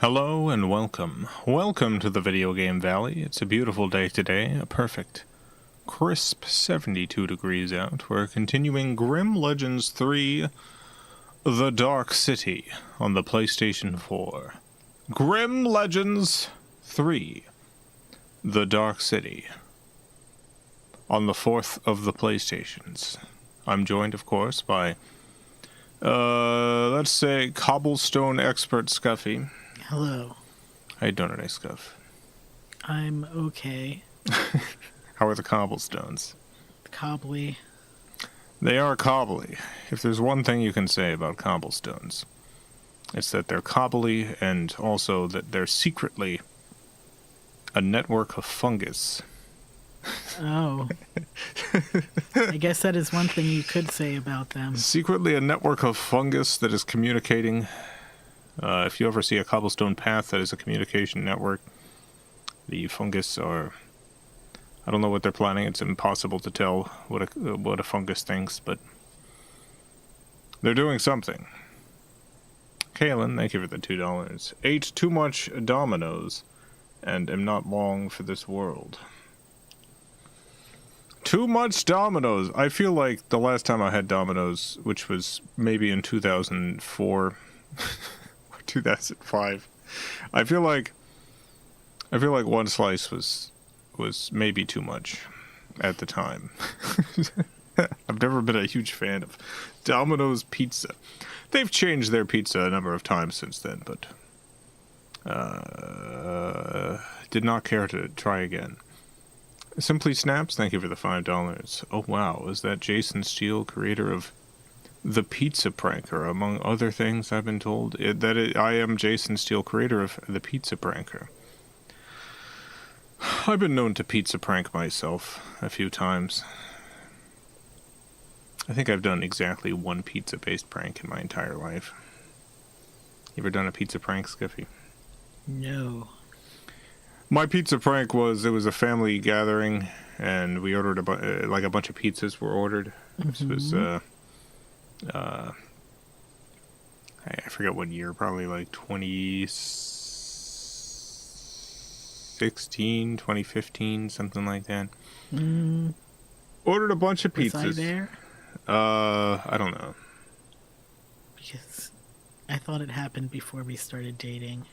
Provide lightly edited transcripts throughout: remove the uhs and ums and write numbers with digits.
Hello and welcome. Welcome to the Video Game Valley. It's a beautiful day today, a perfect, crisp 72 degrees out. We're continuing Grim Legends 3, The Dark City on the PlayStation 4. Grim Legends 3, The Dark City on the fourth of the PlayStations. I'm joined, of course, by, let's say, cobblestone expert Scuffy. Hello. How you doing today, Scuff? I'm okay. How are the cobblestones? Cobbly. They are cobbly. If there's one thing you can say about cobblestones, it's that they're cobbly and also that they're secretly a network of fungus. Oh. I guess that is one thing you could say about them. Secretly a network of fungus that is communicating. If you ever see a cobblestone path that is a communication network, the fungus are... I don't know what they're planning. It's impossible to tell what a fungus thinks, but they're doing something. Kaylin, thank you for the $2. Ate too much Dominoes and am not long for this world. Too much Dominoes. I feel like the last time I had Dominoes, which was maybe in 2004 or 2005, I feel like one slice was maybe too much at the time. I've never been a huge fan of Domino's pizza. They've changed their pizza a number of times since then, but did not care to try again. Simply Snaps, thank you for the $5. Oh wow, is that Jason Steele, creator of The Pizza Pranker, among other things I've been told? I am Jason Steele, creator of The Pizza Pranker. I've been known to pizza prank myself a few times. I think I've done exactly one pizza-based prank in my entire life. You ever done a pizza prank, Skiffy? No. My pizza prank was, it was a family gathering, and we ordered a bunch of pizzas were ordered. This was, I forget what year, probably like 2016, 2015, something like that. Ordered a bunch of pizzas. Was I there? I don't know. Because I thought it happened before we started dating.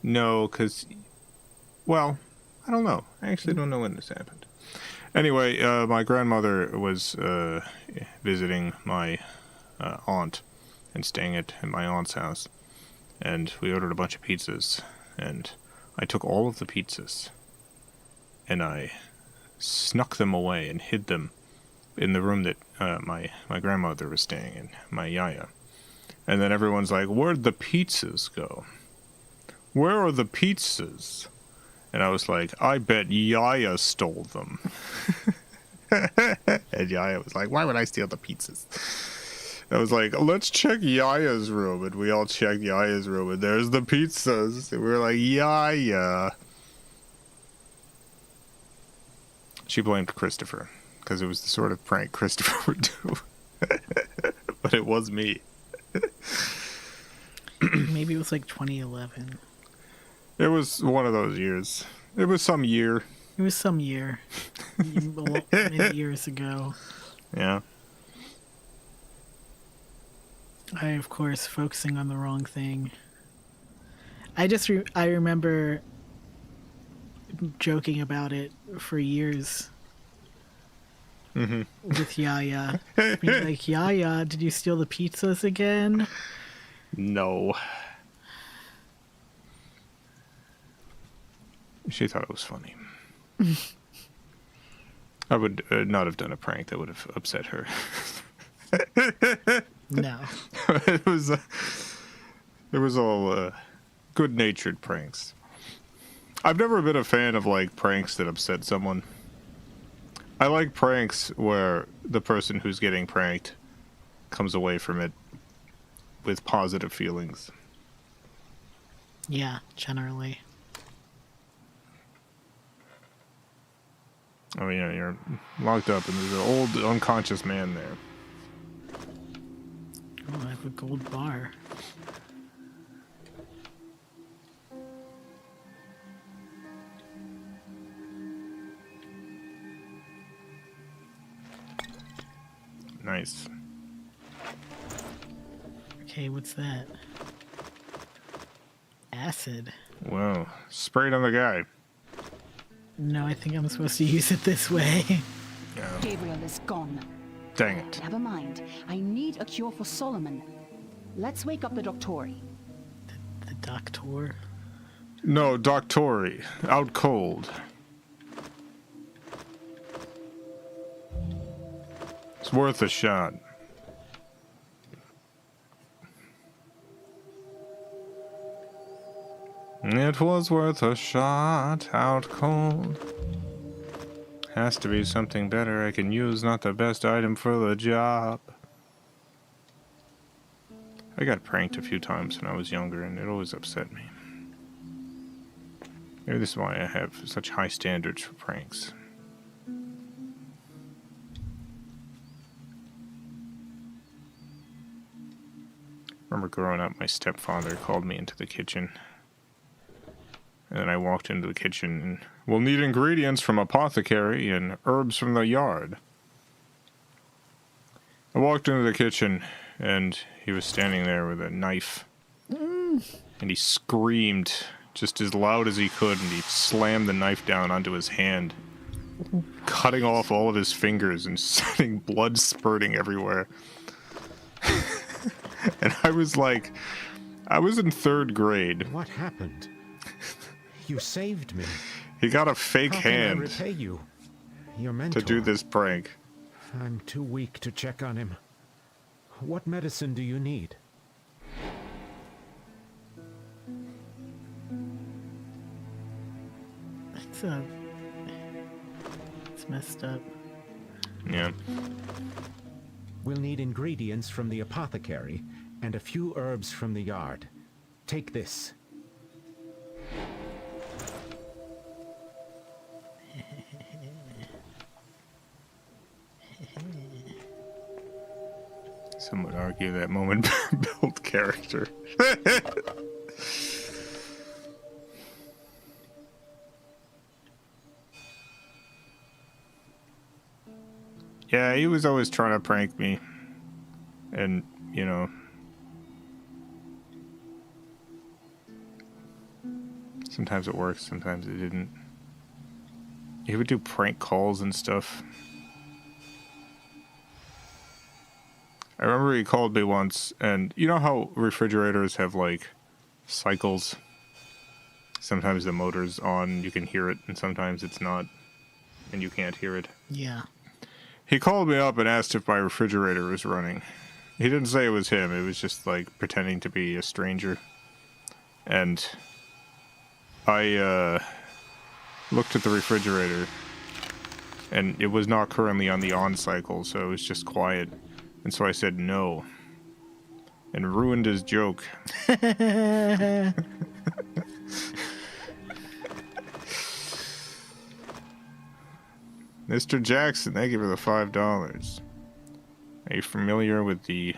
No, because, well, I don't know. I actually don't know when this happened. Anyway, my grandmother was visiting my aunt and staying at my aunt's house. And we ordered a bunch of pizzas. And I took all of the pizzas. And I snuck them away and hid them in the room that my grandmother was staying in, my yaya. And then everyone's like, where'd the pizzas go? Where are the pizzas? And I was like, I bet Yaya stole them. And Yaya was like, why would I steal the pizzas? I was like, let's check Yaya's room. And we all checked Yaya's room, and there's the pizzas. And we were like, Yaya. She blamed Christopher, because it was the sort of prank Christopher would do. But it was me. Maybe it was like 2011. It was one of those years. It was some year. It was some year. Many years ago. Yeah. I, of course, focusing on the wrong thing. I remember joking about it for years. With Yaya. Being like, Yaya, did you steal the pizzas again? No. She thought it was funny. I would not have done a prank that would have upset her. No. It was all good-natured pranks. I've never been a fan of like pranks that upset someone. I like pranks where the person who's getting pranked comes away from it with positive feelings. Yeah, generally. I mean, you're locked up and there's an old unconscious man there. Oh, I have a gold bar. Nice. Okay, what's that? Acid. Whoa. Sprayed on the guy. No, I think I'm supposed to use it this way. Yeah. Gabriel is gone. Dang it. Never mind. I need a cure for Solomon. Let's wake up the doctori. The doctor. No, Doctori. Out cold. It's worth a shot. It was worth a shot, out cold. Has to be something better I can use, not the best item for the job. I got pranked a few times when I was younger, and it always upset me. Maybe this is why I have such high standards for pranks. Remember growing up, my stepfather called me into the kitchen. And then I walked into the kitchen and, we'll need ingredients from apothecary and herbs from the yard. I walked into the kitchen and he was standing there with a knife. And he screamed just as loud as he could, and he slammed the knife down onto his hand, cutting off all of his fingers and sending blood spurting everywhere. And I was like, I was in 3rd grade. What happened? You saved me. He got a fake How can I hand repay you? Your mentor. to do this prank. I'm too weak to check on him. What medicine do you need? It's messed up. Yeah. We'll need ingredients from the apothecary and a few herbs from the yard. Take this. Some would argue that moment built character. Yeah, he was always trying to prank me. And, you know, sometimes it worked, sometimes it didn't. He would do prank calls and stuff. I remember he called me once, and you know how refrigerators have, like, cycles? Sometimes the motor's on, you can hear it, and sometimes it's not, and you can't hear it. Yeah. He called me up and asked if my refrigerator was running. He didn't say it was him, it was just, like, pretending to be a stranger. And I, looked at the refrigerator, and it was not currently on the on cycle, so it was just quiet. And so I said no, and ruined his joke. Mr. Jackson, thank you for the $5. Are you familiar with the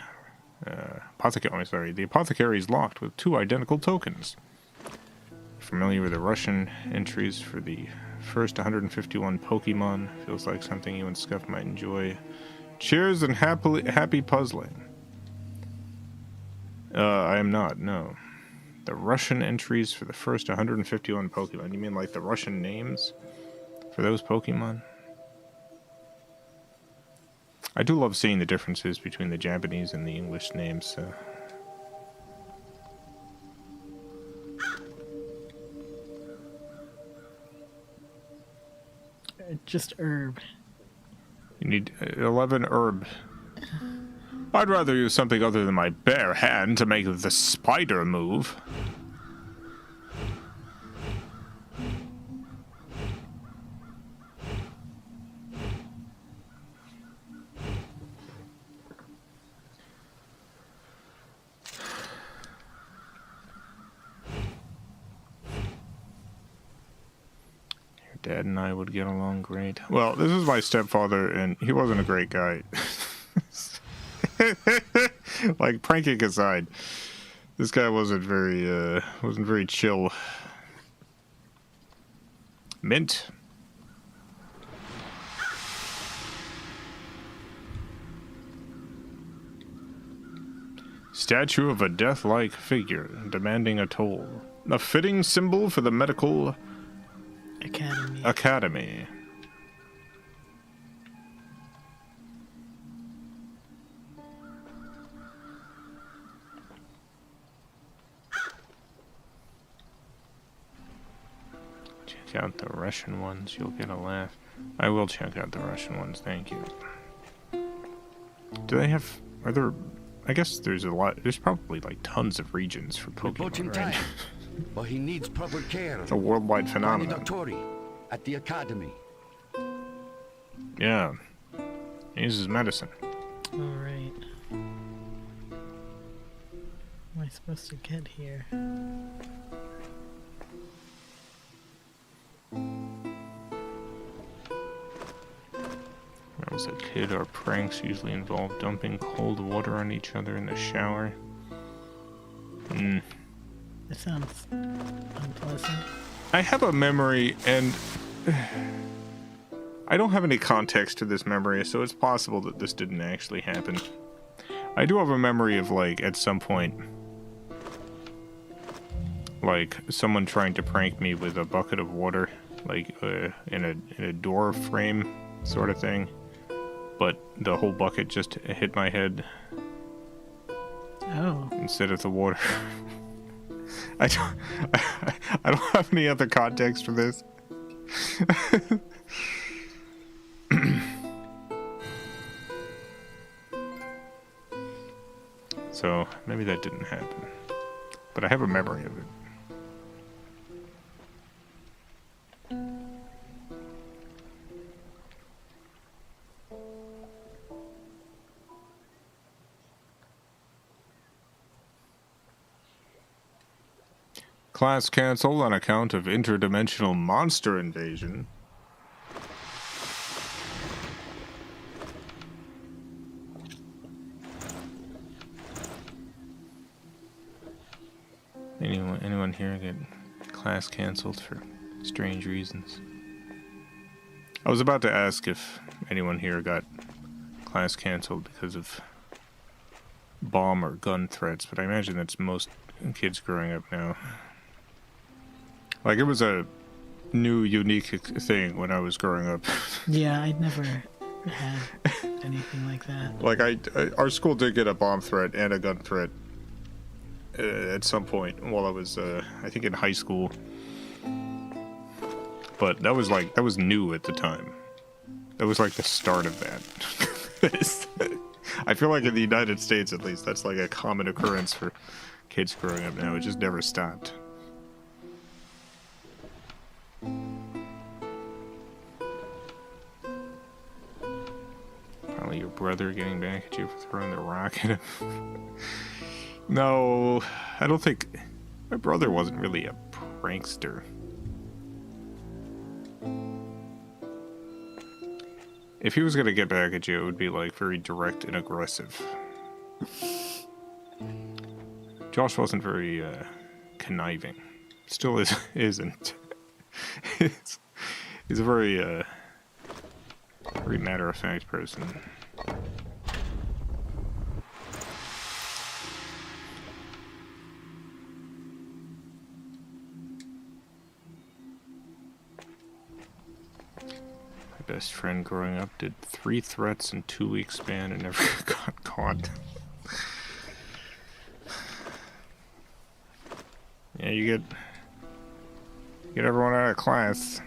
apothecary? Sorry, the apothecary is locked with 2 identical tokens. Familiar with the Russian entries for the first 151 Pokemon? Feels like something you and Scuff might enjoy. Cheers and happy puzzling. I am not, no. The Russian entries for the first 151 Pokemon. You mean like the Russian names for those Pokemon? I do love seeing the differences between the Japanese and the English names, so. Just herb. You need 11 herb. I'd rather use something other than my bare hand to make the spider move. Dad and I would get along great. Well, this is my stepfather, and he wasn't a great guy. Like, pranking aside, this guy wasn't very chill. Mint. Statue of a death-like figure demanding a toll. A fitting symbol for the medical academy. Check out the Russian ones, you'll get a laugh. I will check out the Russian ones, thank you. Do they have... Are there... I guess there's a lot... There's probably like tons of regions for Pokemon, right? But he needs proper care. It's a worldwide phenomenon. At the academy. Yeah. He uses medicine. Alright. What am I supposed to get here? When I was a kid, our pranks usually involved dumping cold water on each other in the shower. That sounds unpleasant. I have a memory, and I don't have any context to this memory, so it's possible that this didn't actually happen. I do have a memory of, like, at some point, like, someone trying to prank me with a bucket of water, like, in a door frame sort of thing. But the whole bucket just hit my head. Oh. Instead of the water. I don't have any other context for this. So maybe that didn't happen. But I have a memory of it. Class canceled on account of interdimensional monster invasion. Anyone here get class canceled for strange reasons? I was about to ask if anyone here got class canceled because of bomb or gun threats, but I imagine that's most kids growing up now. Like, it was a new, unique thing when I was growing up. Yeah, I'd never had anything like that. Like, our school did get a bomb threat and a gun threat at some point while I was, I think, in high school. But that was new at the time. That was like the start of that. I feel like in the United States, at least, that's like a common occurrence for kids growing up now. It just never stopped. Probably your brother getting back at you for throwing the rock at him. No, I don't think... My brother wasn't really a prankster. If he was gonna get back at you, it would be like very direct and aggressive. Josh wasn't very conniving. Still isn't. He's a very matter-of-fact person. My best friend growing up did 3 threats in 2-week span and never got caught. Yeah, you get everyone out of class.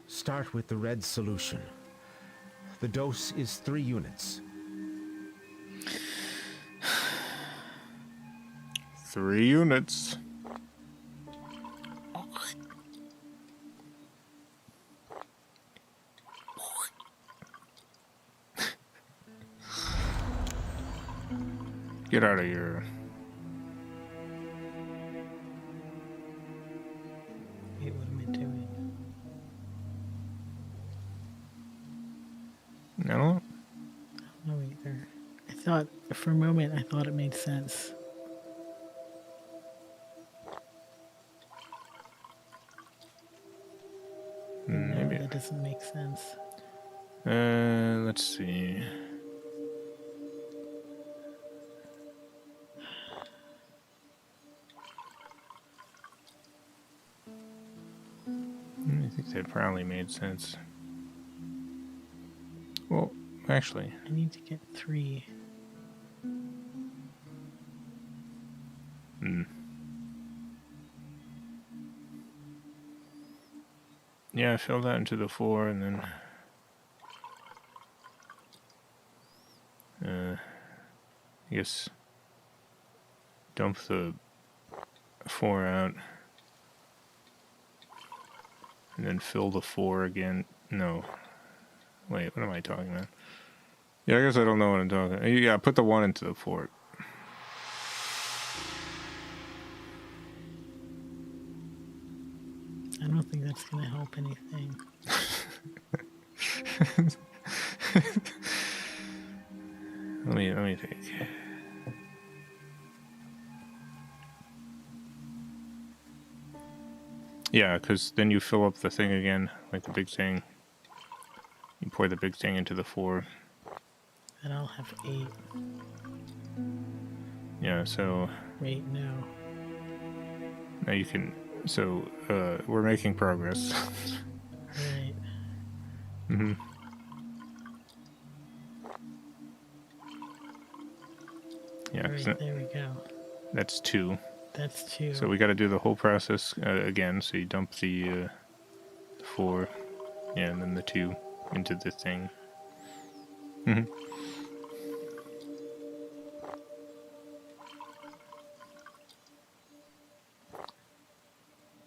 Start with the red solution. The dose is 3 units. 3 units. Get out of here. Wait, what am I doing? thought, for a moment, I thought it made sense. Maybe. No, that doesn't make sense. Let's see. I think that probably made sense. Well, actually, I need to get 3. yeah, fill that into the 4 and then I guess dump the 4 out and then fill the 4 again. No. Wait, what am I talking about? Yeah, I guess I don't know what I'm talking about. Yeah, put the 1 into the 4. I don't think that's going to help anything. Let me think. Yeah, because then you fill up the thing again, like the big thing. You pour the big thing into the 4. And I'll have 8. Yeah, so Wait, no. now you can. So we're making progress. Right. Mm-hmm. Yeah, 'cause Right, there we go. that's 2. That's 2. So we got to do the whole process again. So you dump the 4, yeah, and then the 2 into the thing. Mm-hmm.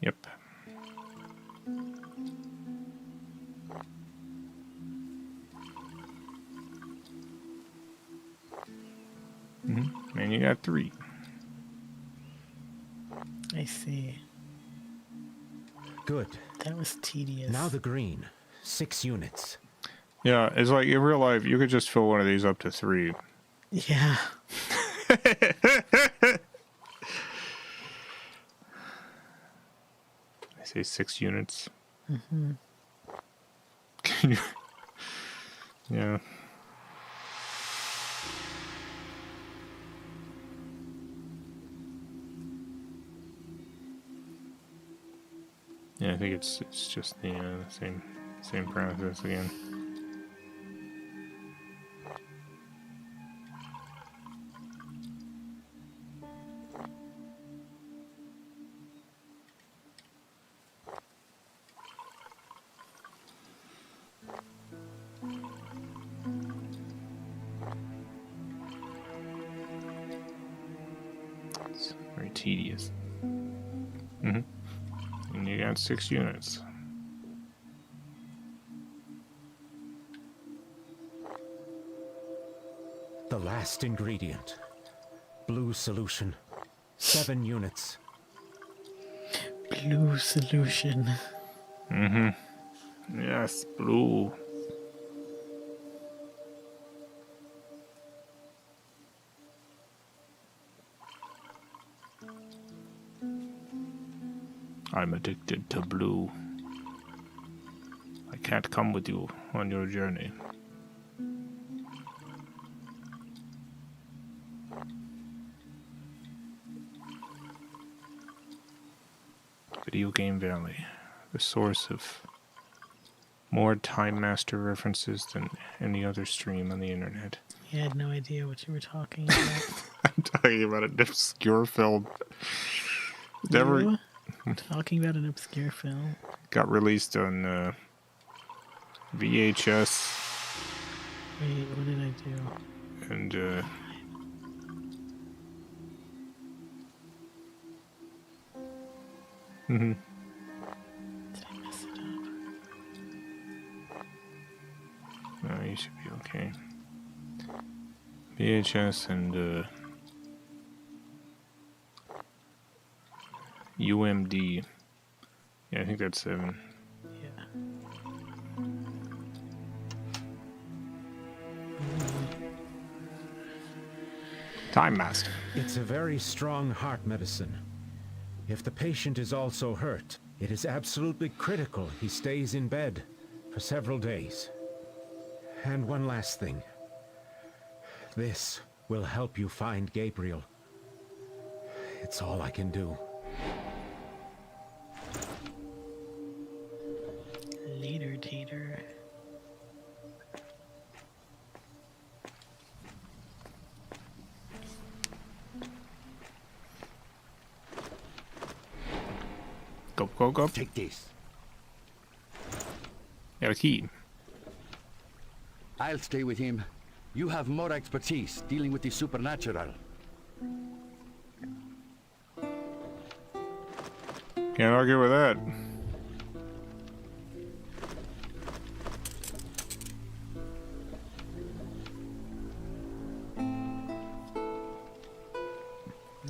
Yep. Mm-hmm. And you got 3. I see. Good. That was tedious. Now the green. 6 units. Yeah, it's like in real life, you could just fill one of these up to 3. Yeah. I say 6 units. Mm-hmm. Can you? Yeah. Yeah, I think it's just the same process again. It's very tedious. Mm-hmm. And you got 6 units. The last ingredient. Blue solution. 7 units. Blue solution. Mm-hmm. Yes, blue. I'm addicted to blue. I can't come with you on your journey. Video Game Valley, the source of more Time Master references than any other stream on the internet. I had no idea what you were talking about. I'm talking about an obscure film. Never You? Talking about an obscure film. got released on VHS Wait, what did I do? and mm-hmm. Did I mess it up? No, you should be okay. VHS and UMD. Yeah, I think that's 7. Yeah. Time Master. It's a very strong heart medicine. If the patient is also hurt, it is absolutely critical he stays in bed for several days. And one last thing. This will help you find Gabriel. It's all I can do. Later, Tater. Go, go, go. Take this. Got a key. I'll stay with him. You have more expertise dealing with the supernatural. Can't argue with that.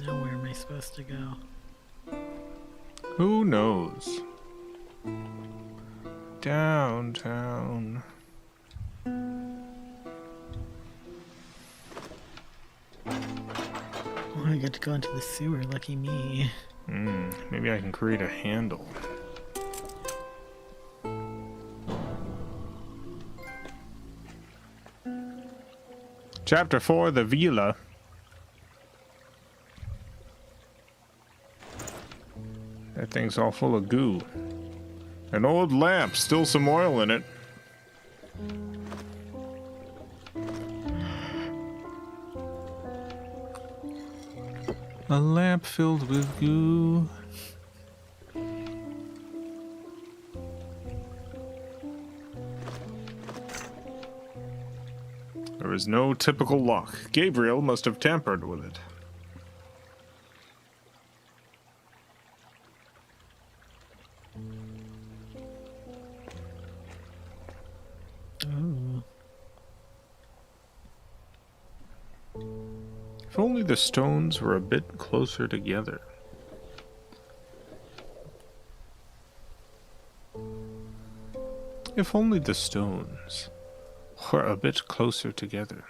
Now where am I supposed to go? Who knows? Downtown. Oh, I get to go into the sewer. Lucky me. Maybe I can create a handle. Chapter 4, the Villa. That thing's all full of goo. An old lamp, still some oil in it. A lamp filled with goo. There is no typical lock. Gabriel must have tampered with it. Oh. If only the stones were a bit closer together. If only the stones were a bit closer together.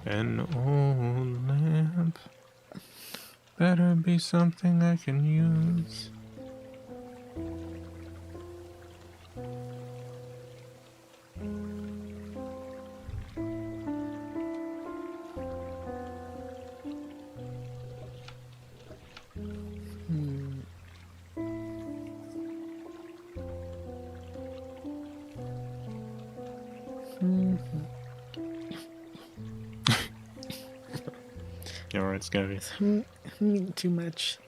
An old lamp. Better be something I can use. You alright, Scabby? Too much.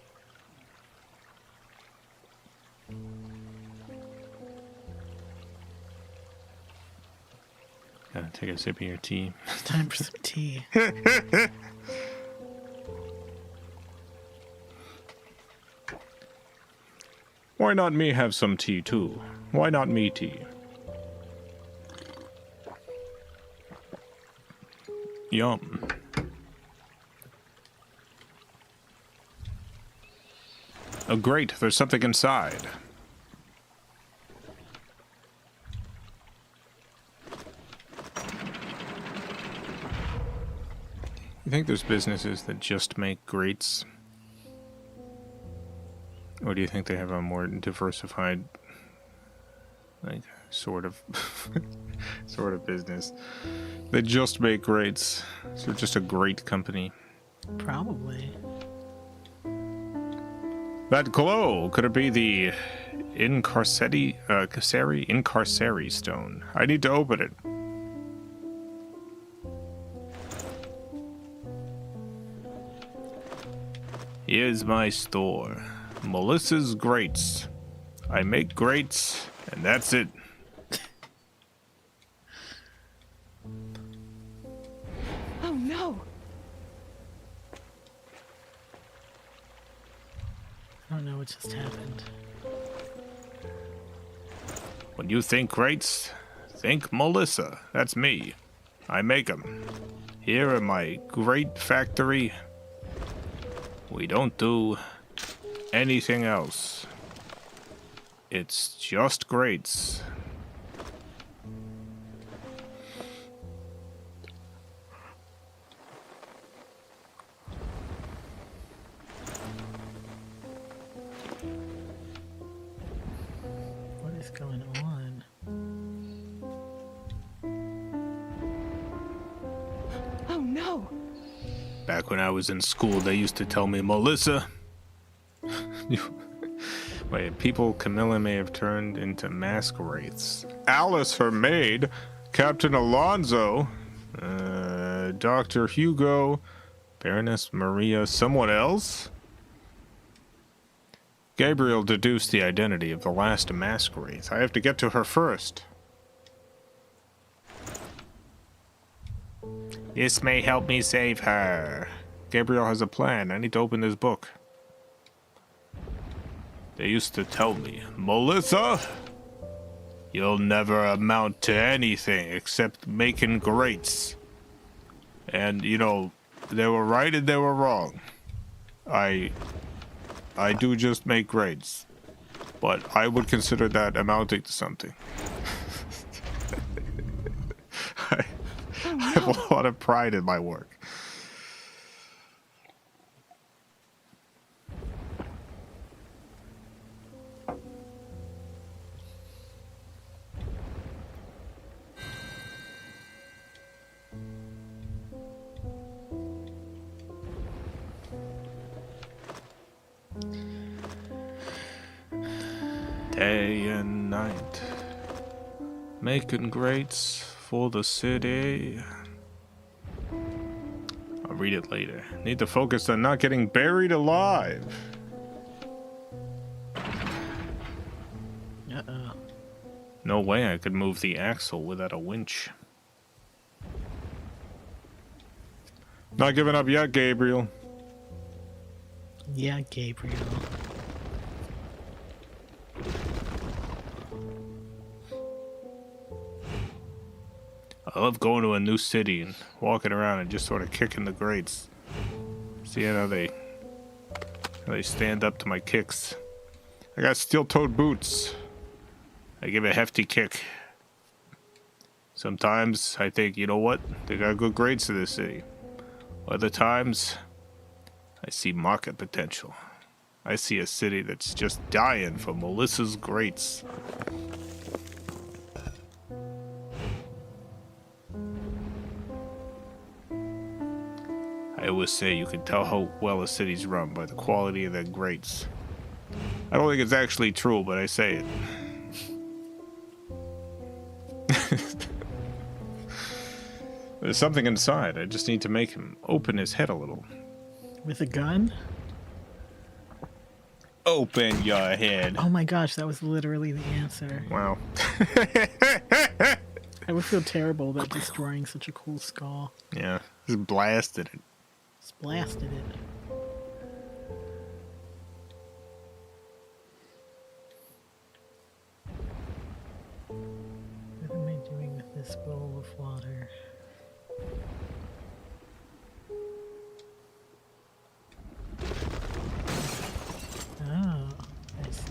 Gotta take a sip of your tea. It's time for some tea. Why not me have some tea too? Why not me tea? Yum. Oh great, there's something inside. You think there's businesses that just make grates? Or do you think they have a more diversified, like, sort of business? They just make grates. So just a great company. Probably. That glow, could it be the Incarceri stone? I need to open it. Here's my store. Melissa's Grates. I make grates, and that's it. Oh no! I don't know what just happened. When you think grates, think Melissa. That's me. I make them. Here in my grate factory. We don't do anything else. It's just grades. What is going on? Oh no! Back when I was in school, they used to tell me, Melissa. Wait, people Camilla may have turned into mask wraiths. Alice, her maid, Captain Alonzo, Dr. Hugo, Baroness Maria, someone else? Gabriel deduced the identity of the last mask wraith. I have to get to her first. This may help me save her. Gabriel has a plan. I need to open this book. They used to tell me, Melissa, you'll never amount to anything except making greats. And, you know, they were right and they were wrong. I do just make greats. But I would consider that amounting to something. I have a lot of pride in my work. Day and night, making greats for the city. I'll read it later. Need to focus on not getting buried alive. Uh-oh. No way I could move the axle without a winch. Not giving up yet, Gabriel. Yeah, Gabriel. I love going to a new city and walking around and just sort of kicking the grates. Seeing how they stand up to my kicks. I got steel-toed boots. I give a hefty kick. Sometimes I think, you know what? They got good grades to this city. Other times, I see market potential. I see a city that's just dying for Melissa's greats. I always say you can tell how well a city's run by the quality of their greats. I don't think it's actually true, but I say it. There's something inside. I just need to make him open his head a little. With a gun? Open your head. Oh my gosh, that was literally the answer. Wow. I would feel terrible about destroying such a cool skull. Yeah, just blasted it. Just blasted it. What am I doing with this bowl of water? Oh, I see.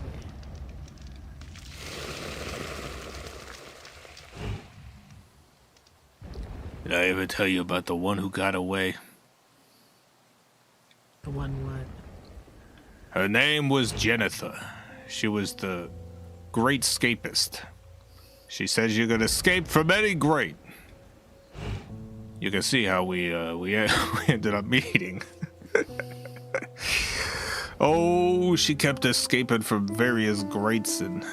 Did I ever tell you about the one who got away? The one what? Her name was Jennifer. She was the great escapist. She says you can escape from any great. You can see how we ended up meeting. Oh, she kept escaping from various greats, and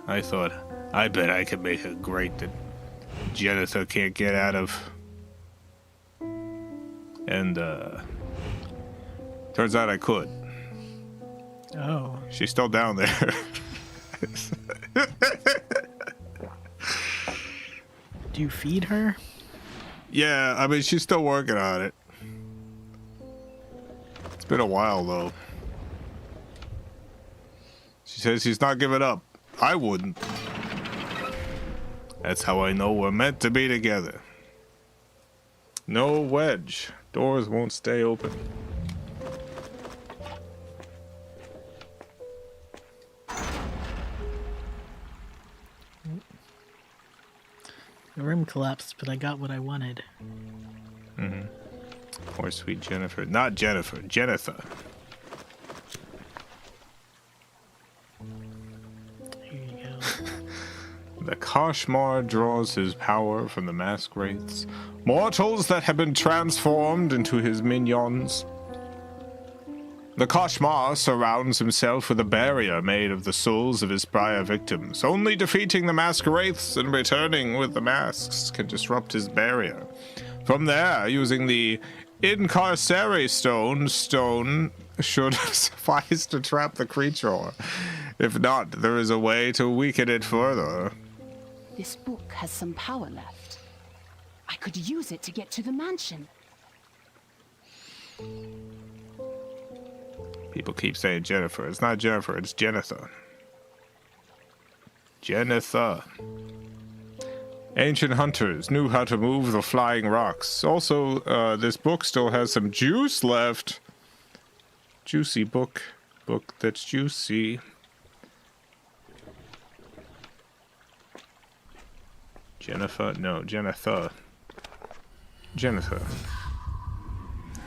I thought, I bet I can make a great that Jennifer can't get out of. And turns out I could. Oh. She's still down there. Do you feed her? Yeah, I mean, she's still working on it. It's been a while, though. She says she's not giving up. I wouldn't. That's how I know we're meant to be together. No wedge. Doors won't stay open. The room collapsed, but I got what I wanted. Poor sweet Jennifer. Not Jennifer, Jennifer. Here you go. The Kashmar draws his power from the mask wraiths, mortals that have been transformed into his minions. The Kashmar surrounds himself with a barrier made of the souls of his prior victims. Only defeating the mask wraiths and returning with the masks can disrupt his barrier. From there, using the Incarcere stone should suffice to trap the creature. If not, there is a way to weaken it further. This book has some power left. I could use it to get to the mansion. People keep saying Jennifer. It's not Jennifer, it's Jennifer. Jennifer. Ancient hunters knew how to move the flying rocks. Also, this book still has some juice left. Juicy book. Book that's juicy. Jennifer? No, Jennifer. Jennifer.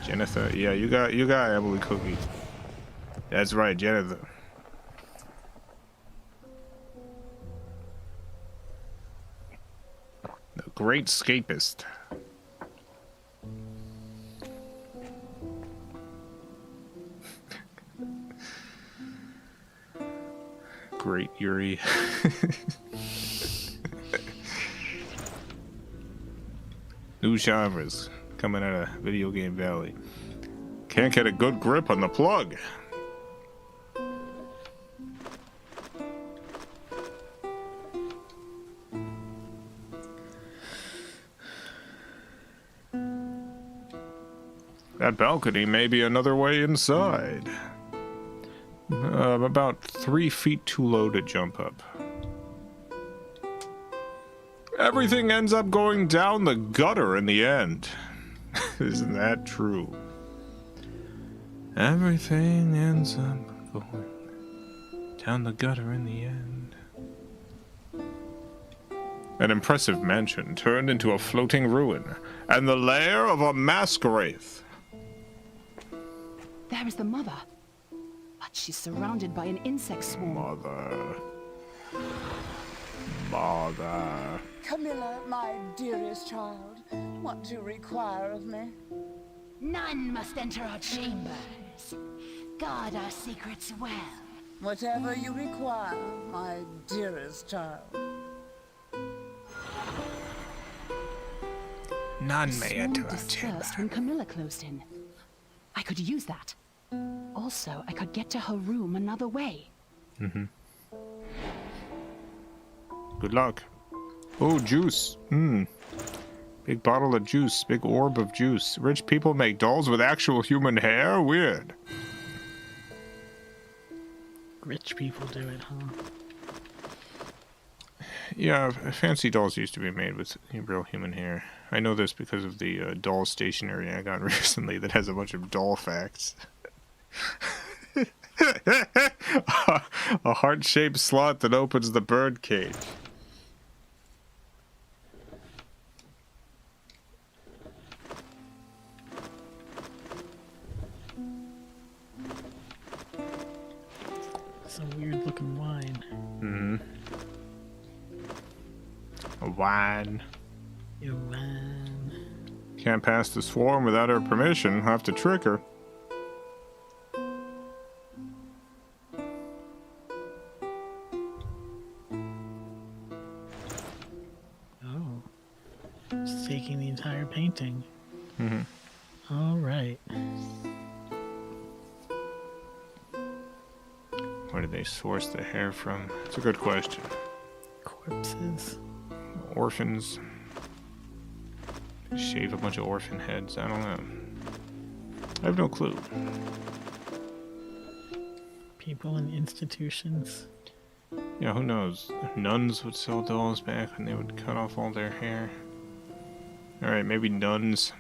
Jennifer. Yeah, you got Emily Cookie. That's right, Jennifer. The Great Scapist. Great Yuri. New genres coming out of Video Game Valley. Can't get a good grip on the plug. That balcony may be another way inside. About 3 feet too low to jump up. Everything ends up going down the gutter in the end. Isn't that true? Everything ends up going down the gutter in the end. An impressive mansion turned into a floating ruin, and the lair of a mask wraith. There is the mother. But she's surrounded by an insect swarm. Mother. Camilla, my dearest child, what do you require of me? None must enter our chambers. Guard our secrets well. Whatever you require, my dearest child. None may enter Swarm our chamber. dispersed when Camilla closed in. I could use that. Also, I could get to her room another way. Good luck. Oh, juice. Big bottle of juice. Big orb of juice. Rich people make dolls with actual human hair? Weird. Rich people do it, huh? Yeah, fancy dolls used to be made with real human hair. I know this because of the doll stationery I got recently that has a bunch of doll facts. A heart-shaped slot that opens the bird cage. It's a weird looking wine. A wine. Your wine. Can't pass the swarm without her permission. Have to trick her. Oh. It's taking the entire painting. All right. Where do they source the hair from? It's a good question. Corpses. Orphans. Shave a bunch of orphan heads. I don't know. I have no clue. People in institutions. Yeah, who knows? Nuns would sell dolls back when they would cut off all their hair. Alright, maybe nuns.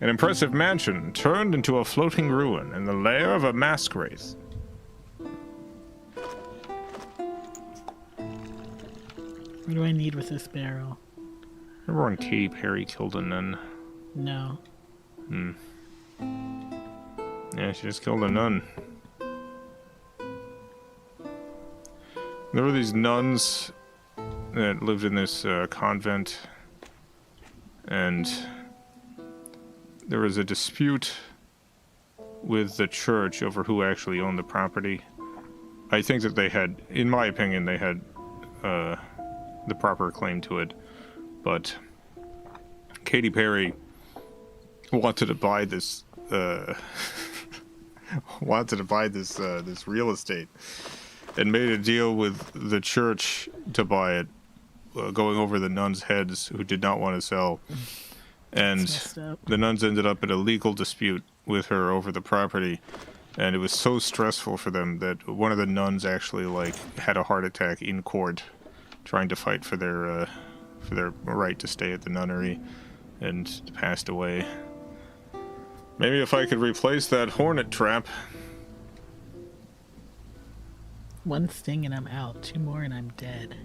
An impressive mansion turned into a floating ruin in the lair of a mask wraith. What do I need with this barrel? Remember when Katy Perry killed a nun? No. Yeah, she just killed a nun. There were these nuns that lived in this convent, and there was a dispute with the church over who actually owned the property. I think that they had, in my opinion, they had the proper claim to it, but Katy Perry wanted to buy this this real estate, and made a deal with the church to buy it, going over the nuns' heads who did not want to sell. And the nuns ended up in a legal dispute with her over the property, and it was so stressful for them that one of the nuns actually had a heart attack in court, trying to fight for their right to stay at the nunnery, and passed away. Maybe if I could replace that hornet trap. One sting and I'm out. 2 more and I'm dead.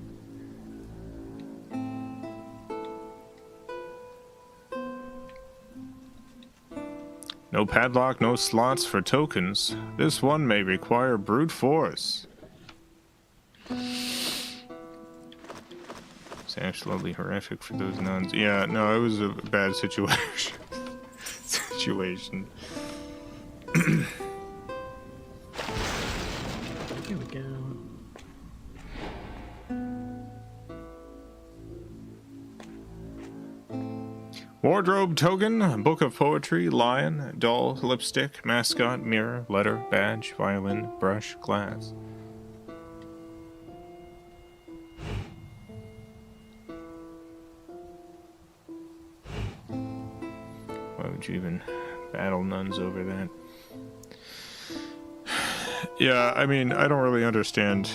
No padlock, no slots for tokens. This one may require brute force. It's absolutely horrific for those nuns. Yeah, no, it was a bad situation. Here we go. Wardrobe token, book of poetry, lion, doll, lipstick, mascot, mirror, letter, badge, violin, brush, glass. Why would you even battle nuns over that? Yeah, I mean, I don't really understand.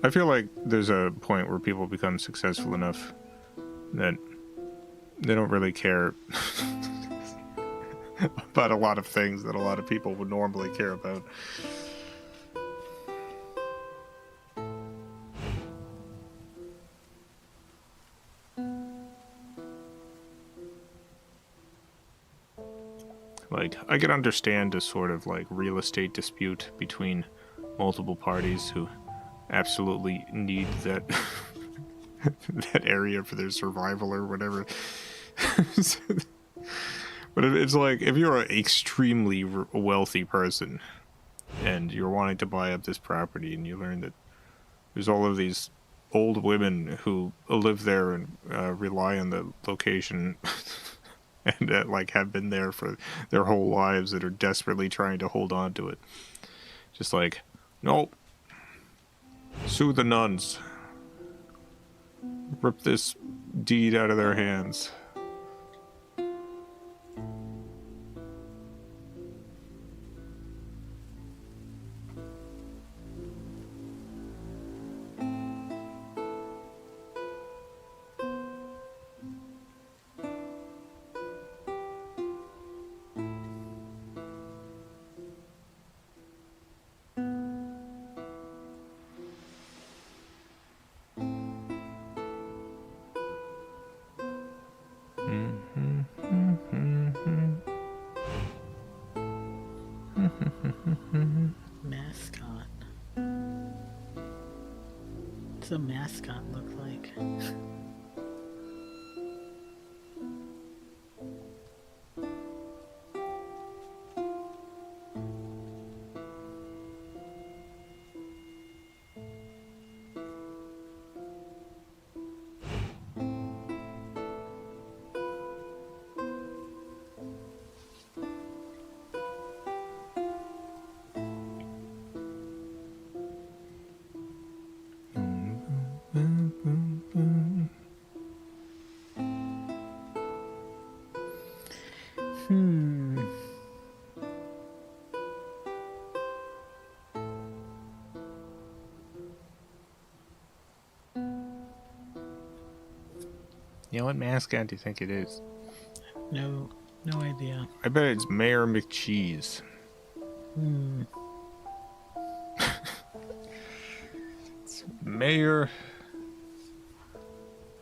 I feel like there's a point where people become successful enough that they don't really care about a lot of things that a lot of people would normally care about. Like, I could understand a sort of real estate dispute between multiple parties who absolutely need that that area for their survival or whatever. But it's like, if you're an extremely wealthy person and you're wanting to buy up this property and you learn that there's all of these old women who live there and rely on the location and have been there for their whole lives, that are desperately trying to hold on to it. Just nope. Sue the nuns. Rip this deed out of their hands. Mascot. What's a mascot look like? Yeah, what mascot do you think it is? No idea. I bet it's Mayor McCheese. It's Mayor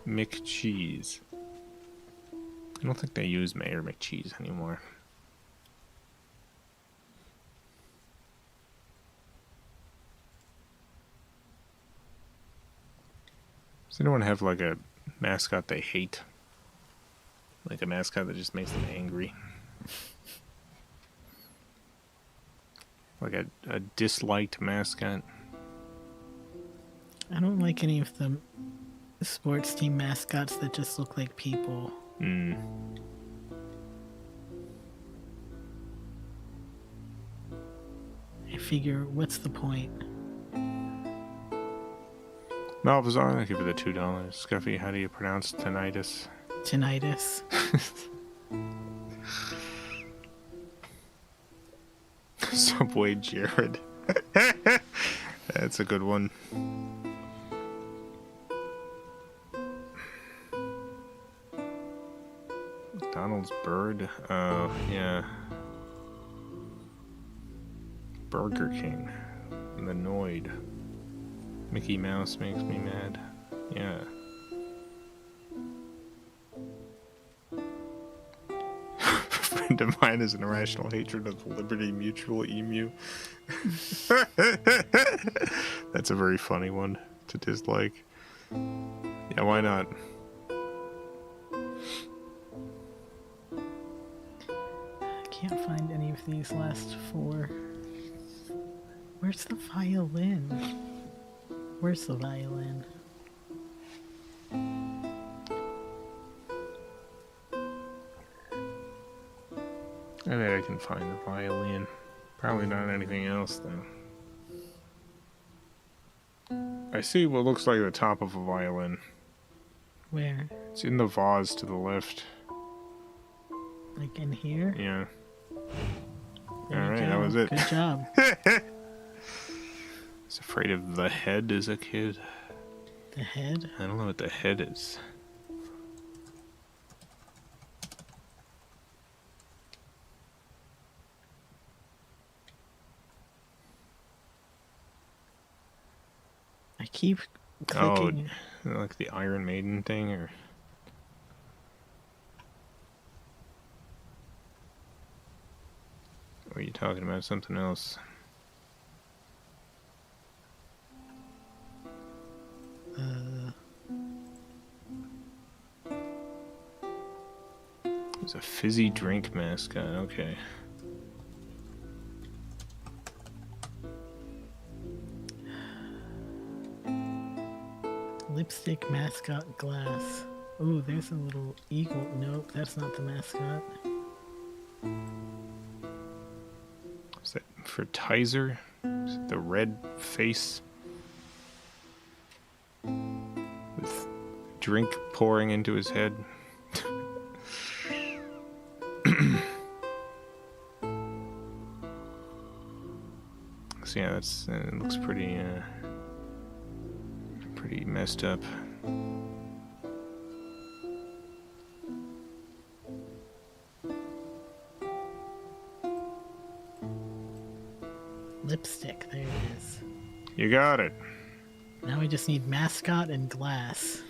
McCheese. I don't think they use Mayor McCheese anymore. Does anyone have like a mascot they hate? Like a mascot that just makes them angry? Like a disliked mascot? I don't like any of the sports team mascots that just look like people. Hmm. I figure, what's the point? Malvazar, I give it the $2. Scuffy, how do you pronounce tinnitus? Tinnitus. Subway Jared. That's a good one. Donald's bird. Oh, yeah. Burger King. The Noid. Mickey Mouse makes me mad. Yeah. A friend of mine has an irrational hatred of the Liberty Mutual emu. That's a very funny one to dislike. Yeah, why not? I can't find any of these last four. Where's the violin? Where's the violin? I bet I can find the violin. Probably not anything else, though. I see what looks like the top of a violin. Where? It's in the vase to the left. Like in here? Yeah. There you Alright, go. that was it. Good job. I was afraid of the head as a kid. The head? I don't know what the head is. I keep clicking. Oh, like the Iron Maiden thing, or... Or are you talking about something else? There's a fizzy drink mascot, okay. Lipstick mascot glass. Ooh, there's a little eagle. Nope, that's not the mascot. Is that for Tizer? Is it the red face? With drink pouring into his head? So yeah, that's it looks pretty pretty messed up. Lipstick, there it is. You got it. Now we just need mascot and glass.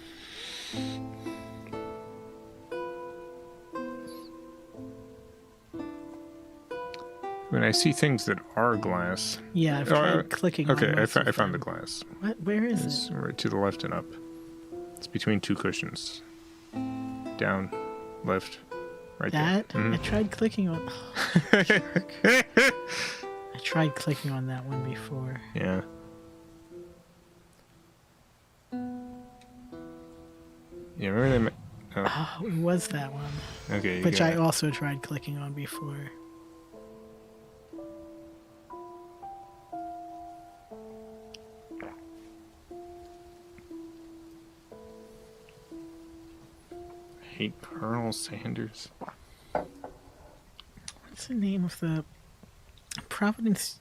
When I see things that are glass. Yeah, I've tried clicking okay, on most I of found the them. glass. What? Where is It's it? right to the left and up. It's between two cushions. Down, left, right That? there. I tried clicking on... Oh, jerk. I tried clicking on that one before. Yeah. Yeah, remember that? Oh, it was that one. Okay, you Which got I it. also tried clicking on before. Hate Colonel Sanders. What's the name of the Providence?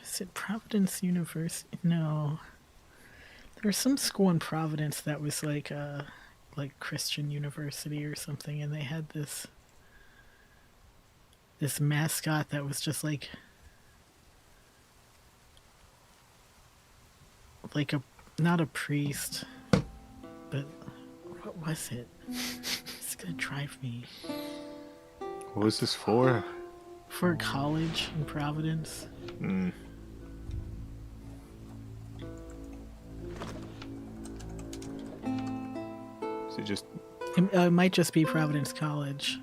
Is it Providence University? No. There was some school in Providence that was like Christian University or something, and they had this mascot that was just like a not a priest, but What was it? It's gonna drive me. What was this for? For college in Providence. Hmm. Is it just... It might just be Providence College.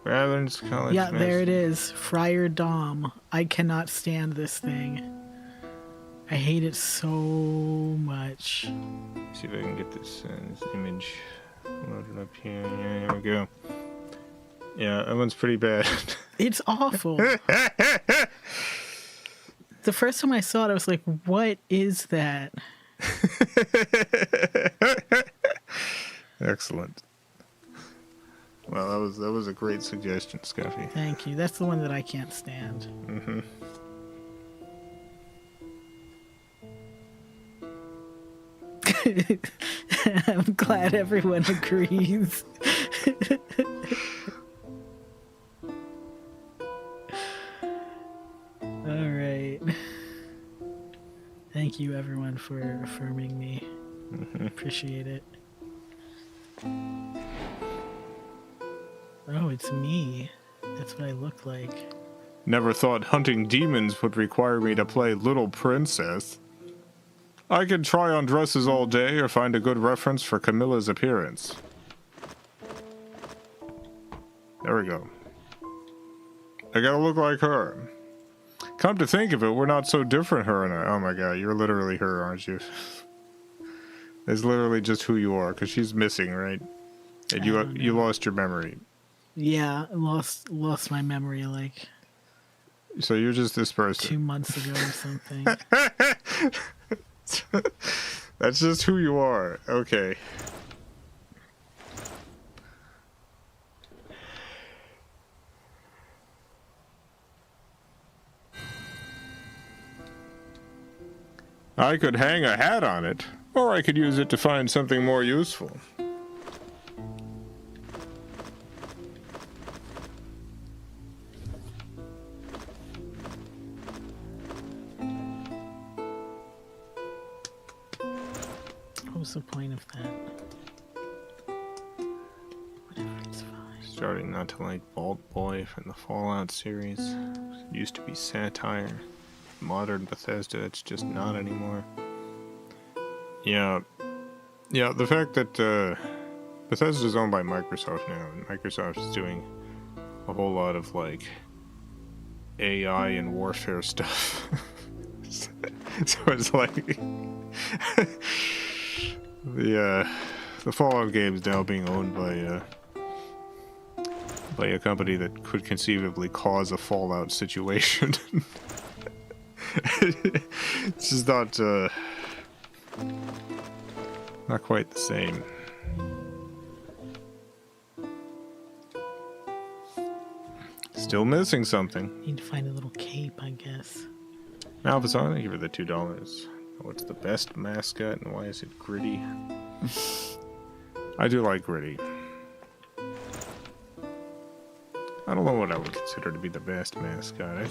Providence College? Yeah, there it is. Friar Dom. I cannot stand this thing. I hate it so much. See if I can get this image loaded up here. Yeah, here we go. Yeah, that one's pretty bad. It's awful. The first time I saw it, I was like, what is that? Excellent. Well, that was a great suggestion, Scuffy. Thank you. That's the one that I can't stand. Mm-hmm. I'm glad everyone agrees. All right. Thank you, everyone, for affirming me. Appreciate it. Oh, it's me. That's what I look like. Never thought hunting demons would require me to play Little Princess. I could try on dresses all day or find a good reference for Camilla's appearance. There we go. I gotta look like her. Come to think of it, we're not so different, her and I. Oh my god, you're literally her, aren't you? It's literally just who you are, because she's missing, right? And you lost your memory. Yeah, I lost my memory like So you're just this person. 2 months ago or something. That's just who you are. Okay. I could hang a hat on it, or I could use it to find something more useful. What was the point of that? Whatever, it's fine. Starting not to like Vault Boy from the Fallout series. It used to be satire. Modern Bethesda, it's just not anymore. Yeah. Yeah, the fact that Bethesda's owned by Microsoft now, and Microsoft is doing a whole lot of like AI and warfare stuff. So it's like the Fallout games now being owned by a company that could conceivably cause a Fallout situation. It's just not quite the same. Still missing something. Need to find a little cape, I guess. Malvazan, thank you for the $2. What's the best mascot and why is it Gritty? I do like Gritty. I don't know what I would consider to be the best mascot. I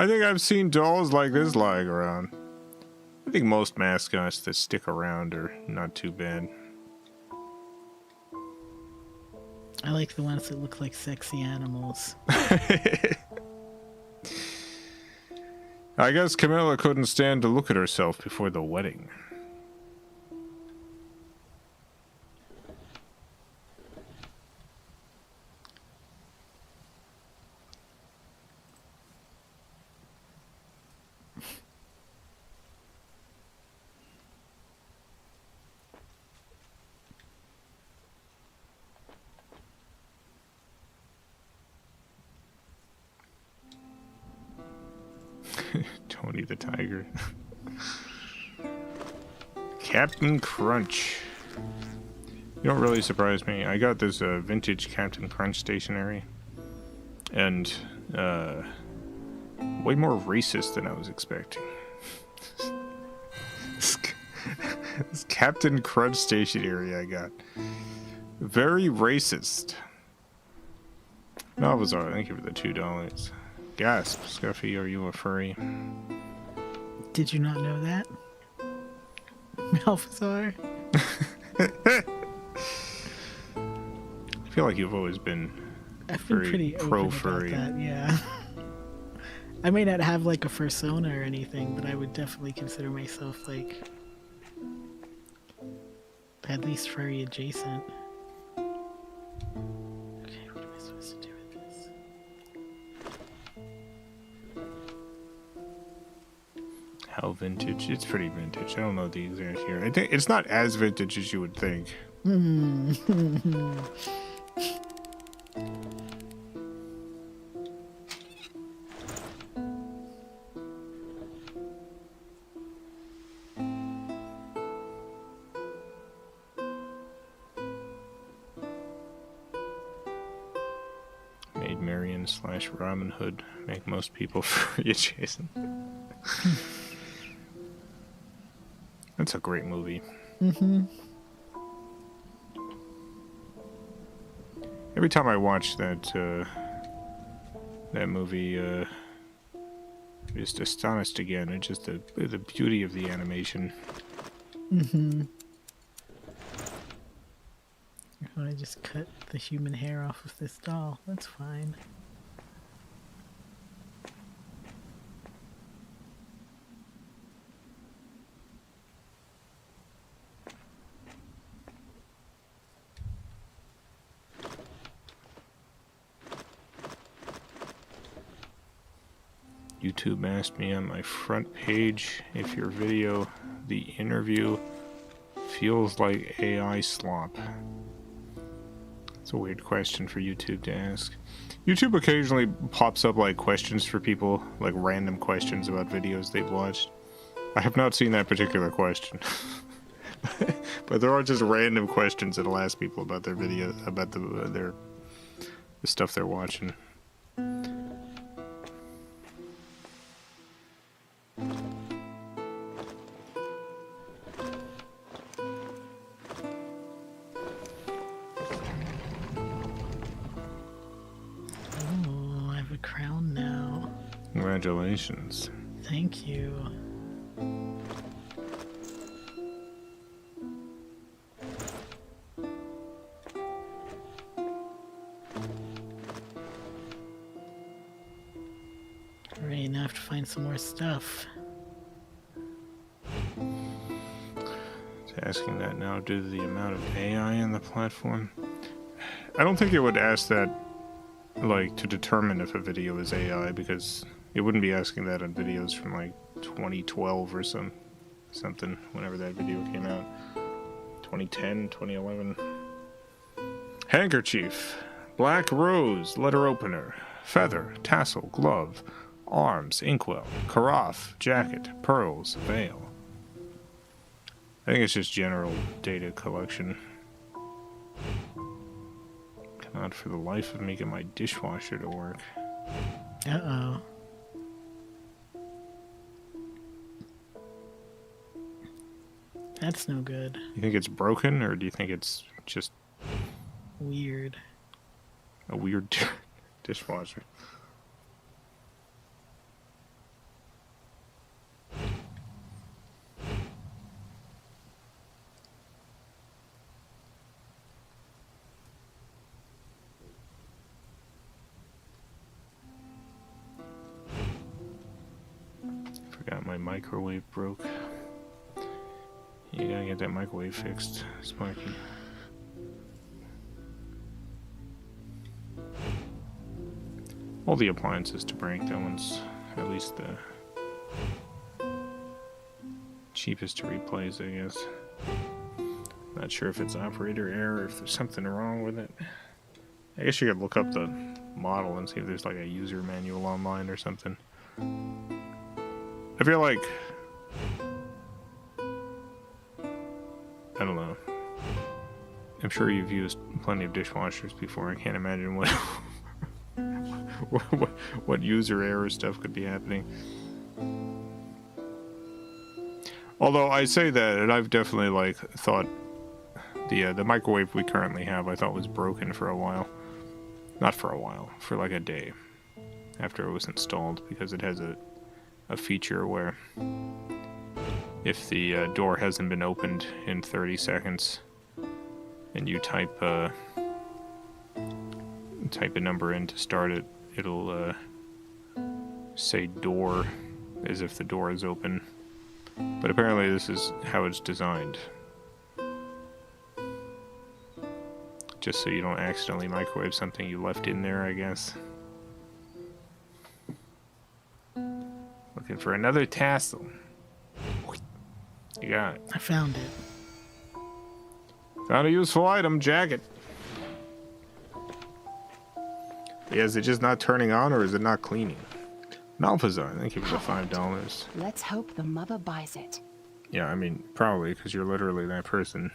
think I've seen dolls like this lying around. I think most mascots that stick around are not too bad. I like the ones that look like sexy animals. I guess Camilla couldn't stand to look at herself before the wedding. Tony the Tiger. Captain Crunch. You don't really surprise me. I got this vintage Captain Crunch stationery. And way more racist than I was expecting. This Captain Crunch stationery I got. Very racist. Malvazar, thank you for the $2. Gasp, Scuffy, are you a furry? Did you not know that? Malphazar. I feel like you've always been I've been very pretty open pro-furry. about that, yeah. I may not have like a fursona or anything, but I would definitely consider myself like at least furry adjacent. Okay, what am I supposed to do with this? How vintage? It's pretty vintage. I don't know the exact year. I think it's not as vintage as you would think. Maid Marian / Robin Hood make most people furry adjacent. That's a great movie. Every time I watch that movie, I'm just astonished again at just the beauty of the animation. I want to just cut the human hair off of this doll. That's fine. YouTube asked me on my front page if your video, the interview, feels like AI slop. It's a weird question for YouTube to ask. YouTube occasionally pops up like questions for people, like random questions about videos they've watched. I have not seen that particular question. But there are just random questions that'll ask people about their video, about the stuff they're watching. Oh, I have a crown now. Congratulations. Thank you. Alright, now I have to find some more stuff. It's asking that now due to the amount of AI in the platform. I don't think it would ask that, like, to determine if a video is AI, because it wouldn't be asking that on videos from, like, 2012 or something, whenever that video came out. 2010, 2011. Handkerchief. Black rose, letter opener. Feather, tassel, glove. Arms, inkwell. Carafe, jacket, pearls, veil. I think it's just general data collection. Cannot for the life of me get my dishwasher to work. Uh-oh. That's no good. You think it's broken, or do you think it's just Weird. a weird dishwasher? Forgot my microwave broke. You gotta get that microwave fixed, Sparky. All the appliances to break, that one's at least the cheapest to replace, I guess. Not sure if it's operator error, if there's something wrong with it. I guess you could look up the model and see if there's like a user manual online or something. I feel like, I don't know. I'm sure you've used plenty of dishwashers before. I can't imagine what what user error stuff could be happening. Although I say that, and I've definitely like thought the microwave we currently have I thought was broken for a while. Not for a while, for like a day after it was installed, because it has a feature where if the door hasn't been opened in 30 seconds, and you type a number in to start it, it'll say door as if the door is open. But apparently this is how it's designed. Just so you don't accidentally microwave something you left in there, I guess. Looking for another tassel. You got it. I found it. Found a useful item, jacket. Yeah, is it just not turning on, or is it not cleaning? Malphazar, thank you for the $5. Let's hope the mother buys it. Yeah, I mean, probably, because you're literally that person.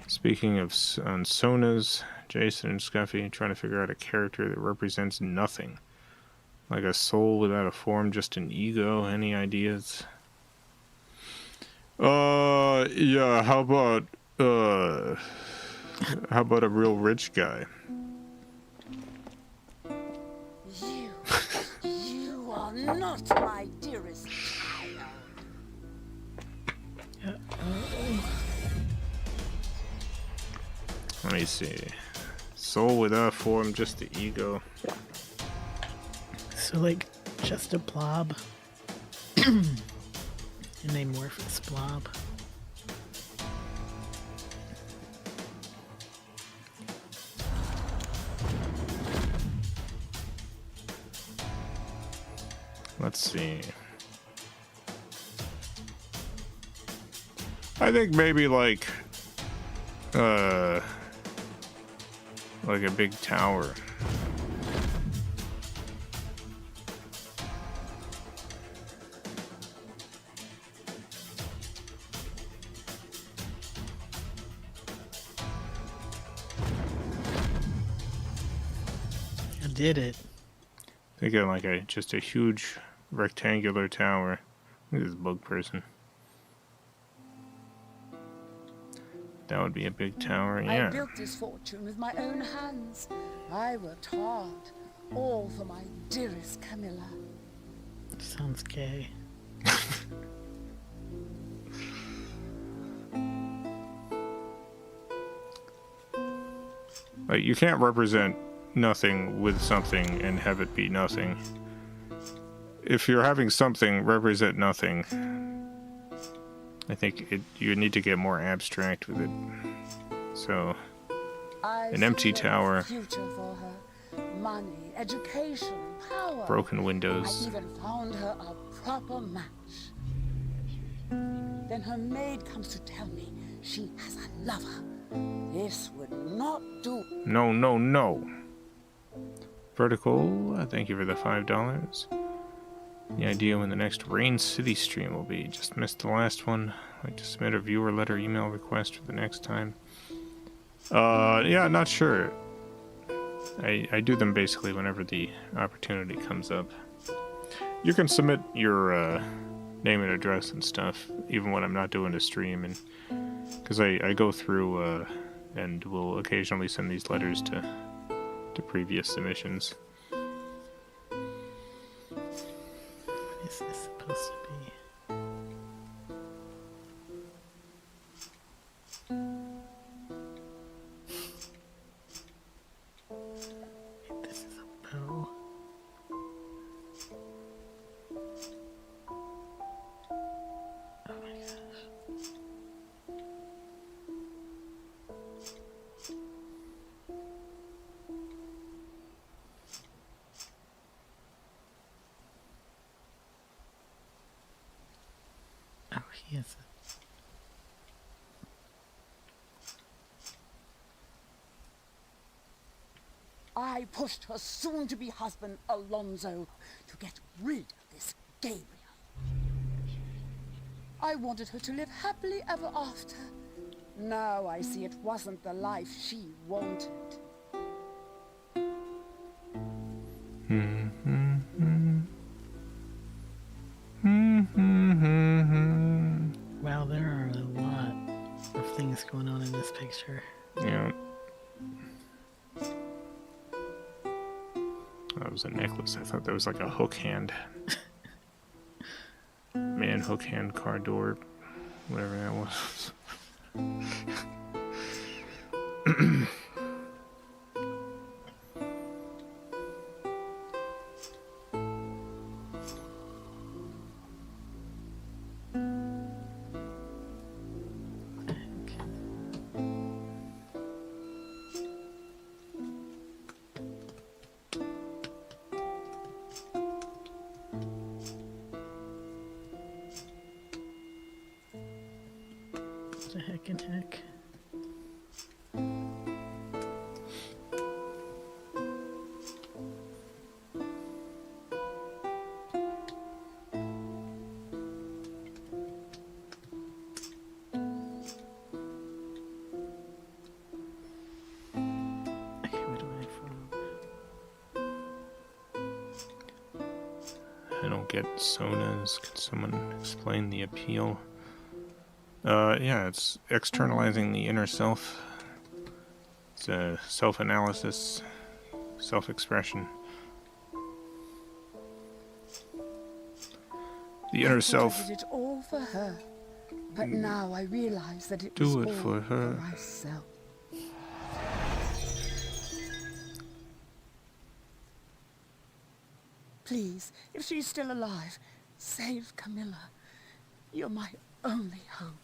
Speaking of on Sonas, Jason and Scuffy trying to figure out a character that represents nothing. Like a soul without a form, just an ego. Any ideas? Yeah, how about a real rich guy? You are not my dearest child. Let me see. Soul without form, just the ego. So, like, just a blob. An amorphous blob. Let's see. I think maybe like a big tower. I did it. Thinking like just a huge rectangular tower. Look at this bug person. That would be a big tower, yeah. I built this fortune with my own hands. I worked hard, all for my dearest Camilla. Sounds gay. Like, you can't represent nothing with something and have it be nothing. If you're having something represent nothing, I think you need to get more abstract with it. So, an empty tower, Future for her. Money, education, power. broken windows. I even found her a proper match. Then her maid comes to tell me she has a lover. This would not do. No, no, no. Vertical, thank you for the $5. The idea when the next Rain City stream will be. Just missed the last one. I'd like to submit a viewer letter email request for the next time. Yeah, not sure. I do them basically whenever the opportunity comes up. You can submit your name and address and stuff, even when I'm not doing a stream, and because I go through and will occasionally send these letters to previous submissions. What is this supposed to be? This is a bow. Oh my gosh. Oh, he is a... I pushed her soon-to-be husband, Alonzo, to get rid of this Gabriel. I wanted her to live happily ever after. Now I see it wasn't the life she wanted. Wow, there are a lot of things going on in this picture. Yeah. That was a necklace. I thought that was like a hook hand. Man, hook hand, car door, whatever that was. The heck and heck. Okay, where do I from? I don't get sonas. Can someone explain the appeal? Yeah, it's externalizing the inner self. It's a self-analysis, self-expression. The inner self. I did it all for her, but now I realize that it Do was it all for her. myself. Please, if she's still alive, save Camilla. You're my only hope.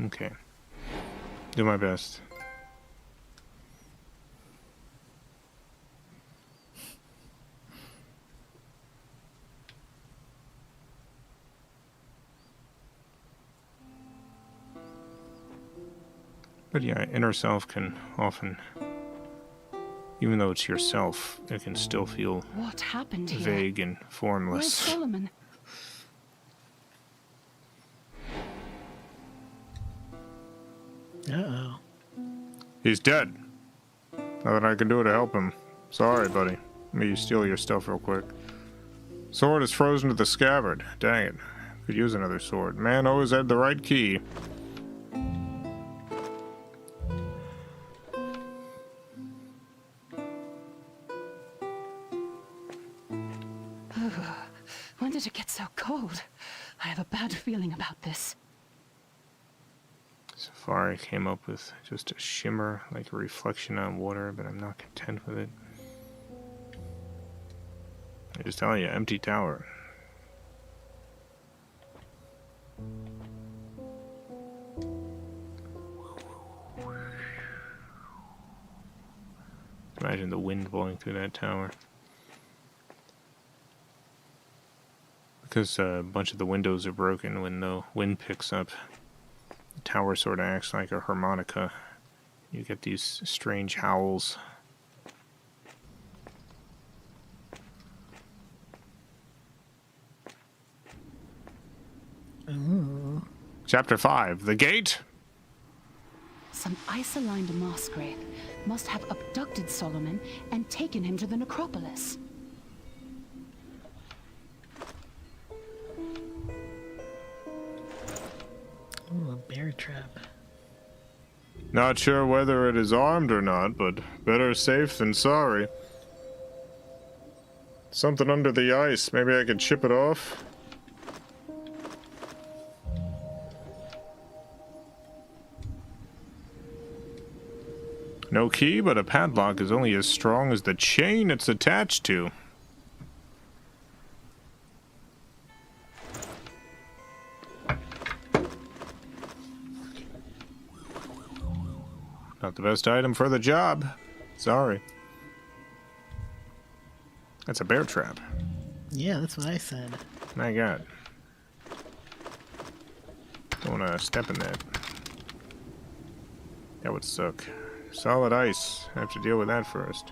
Okay. Do my best. But yeah, inner self can often, even though it's yourself, it can still feel What happened here? vague and Where's formless. Solomon? Uh-oh. He's dead. Nothing I can do to help him. Sorry, buddy. Let me steal your stuff real quick. Sword is frozen to the scabbard. Dang it. Could use another sword. Man always had the right key. When did it get so cold? I have a bad feeling about this. Safari came up with just a shimmer, like a reflection on water, but I'm not content with it. I just tell you, empty tower. Imagine the wind blowing through that tower. Because a bunch of the windows are broken when the wind picks up. The tower sort of acts like a harmonica. You get these strange howls. Ooh. Chapter 5, The Gate? Some ice-aligned Mossgrave must have abducted Solomon and taken him to the necropolis. Ooh, a bear trap. Not sure whether it is armed or not, but better safe than sorry. Something under the ice. Maybe I could chip it off? No key, but a padlock is only as strong as the chain it's attached to. Not the best item for the job. Sorry. That's a bear trap. Yeah, that's what I said. My God. Don't want to step in that. That would suck. Solid ice. I have to deal with that first.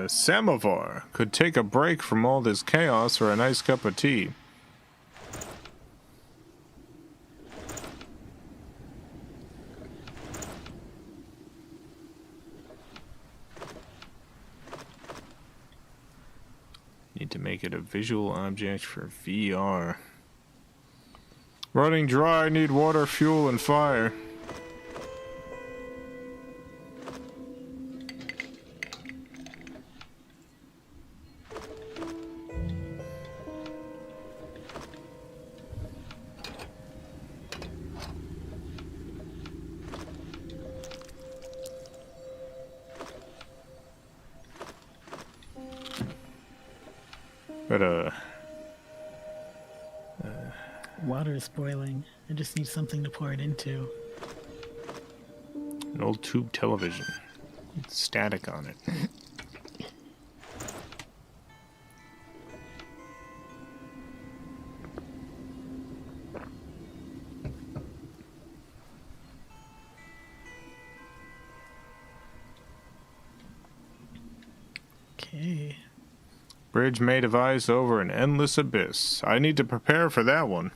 Samovar could take a break from all this chaos for a nice cup of tea. Need to make it a visual object for VR. Running dry, need water, fuel, and fire. But, Water is boiling. I just need something to pour it into. an old tube television with static on it. Okay. Bridge made of ice over an endless abyss. I need to prepare for that one.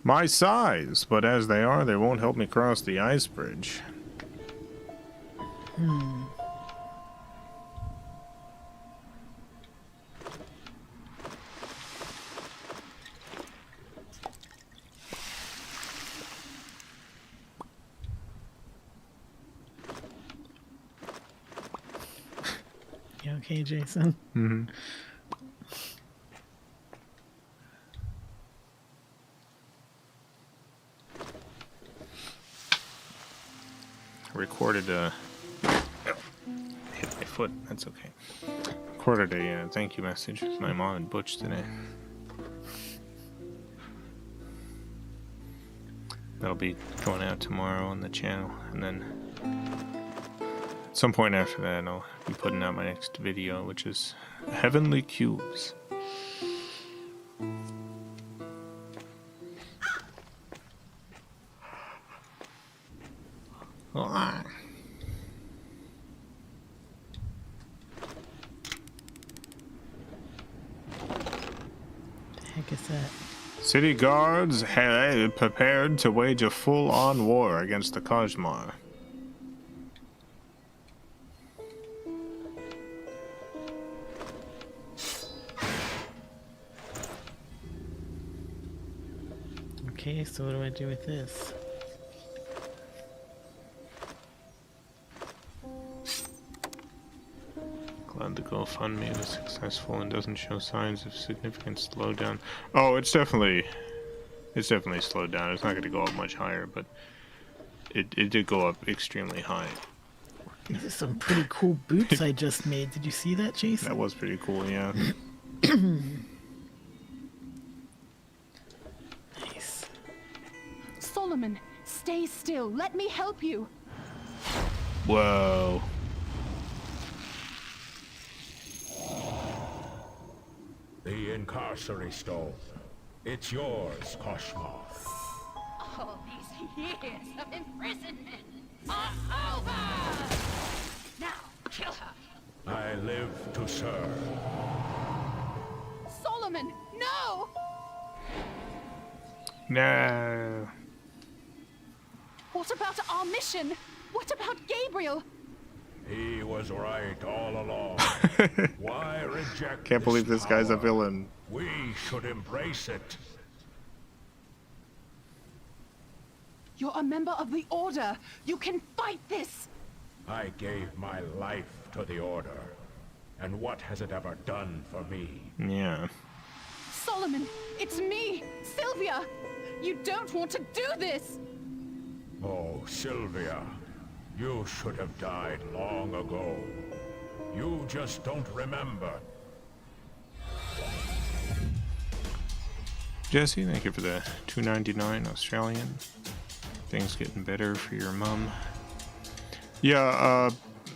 My size, but as they are, they won't help me cross the ice bridge. You okay, Jason? Mm-hmm. Recorded hit my foot. That's okay. Recorded a thank you message with my mom and Butch today. That'll be going out tomorrow on the channel, and then at some point after that I'll be putting out my next video, which is Heavenly Cubes. Ah. The heck is that? City guards had prepared to wage a full-on war against the Kajmar. Okay, so what do I do with this? Glad the GoFundMe was successful and doesn't show signs of significant slowdown. Oh, it's definitely slowed down. It's not going to go up much higher, but it did go up extremely high. These are some pretty cool boots I just made. Did you see that, Jason? That was pretty cool, yeah. Nice. Solomon, stay still. Let me help you. Whoa. The incarcery stone. It's yours, Koshmar. All these years of imprisonment are over! Now, kill her! I live to serve. Solomon, no! No. What about our mission? What about Gabriel? He was right all along. Why reject Can't believe this guy's a power? villain. We should embrace it. You're a member of the Order. You can fight this. I gave my life to the Order. And what has it ever done for me? Yeah. Solomon, it's me, Sylvia. You don't want to do this. Oh, Sylvia. You should have died long ago. You just don't remember. Jesse, thank you for the $2.99 Australian. Things getting better for your mum. Yeah,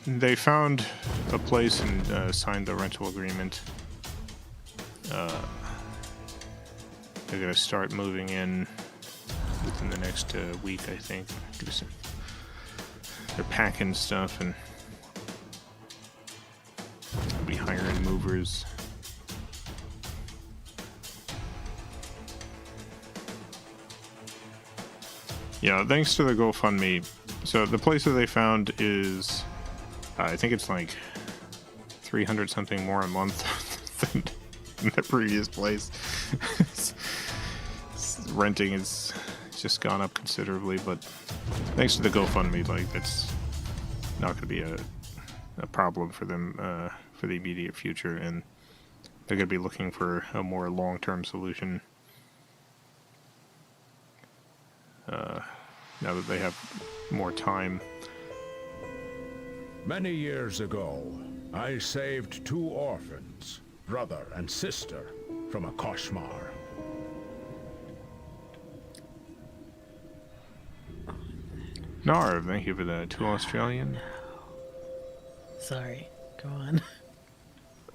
they found a place and signed the rental agreement. They're gonna start moving in within the next week, I think. They're packing stuff and they'll be hiring movers. Yeah, thanks to the GoFundMe. So the place that they found is, I think it's like 300 something more a month than the previous place. Renting is just gone up considerably, but thanks to the GoFundMe, like that's not going to be a problem for them for the immediate future, and they're going to be looking for a more long-term solution now that they have more time. Many years ago, I saved 2 orphans, brother and sister, from a koshmar. Narv, thank you for the 2 Australian. Sorry, go on.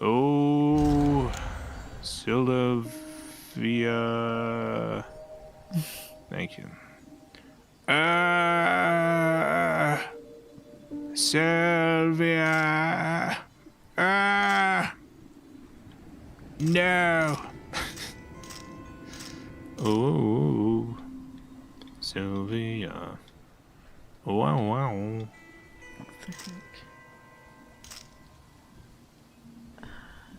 Oh, Sylvia. Thank you. Sylvia. No. Oh, Sylvia. Wow, wow. What the heck?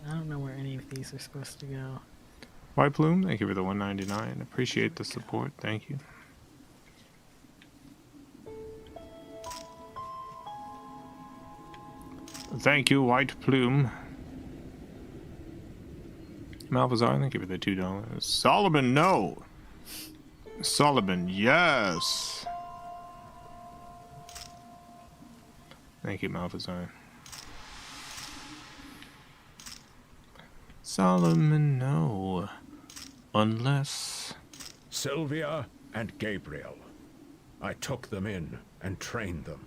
I don't know where any of these are supposed to go. White Plume, thank you for the 199. Appreciate the support. Thank you. Thank you, White Plume. Malvazar, thank you for the $2. Solomon, no. Solomon, yes. Thank you, Malvazar. Solomon, no. Unless... Sylvia and Gabriel. I took them in and trained them.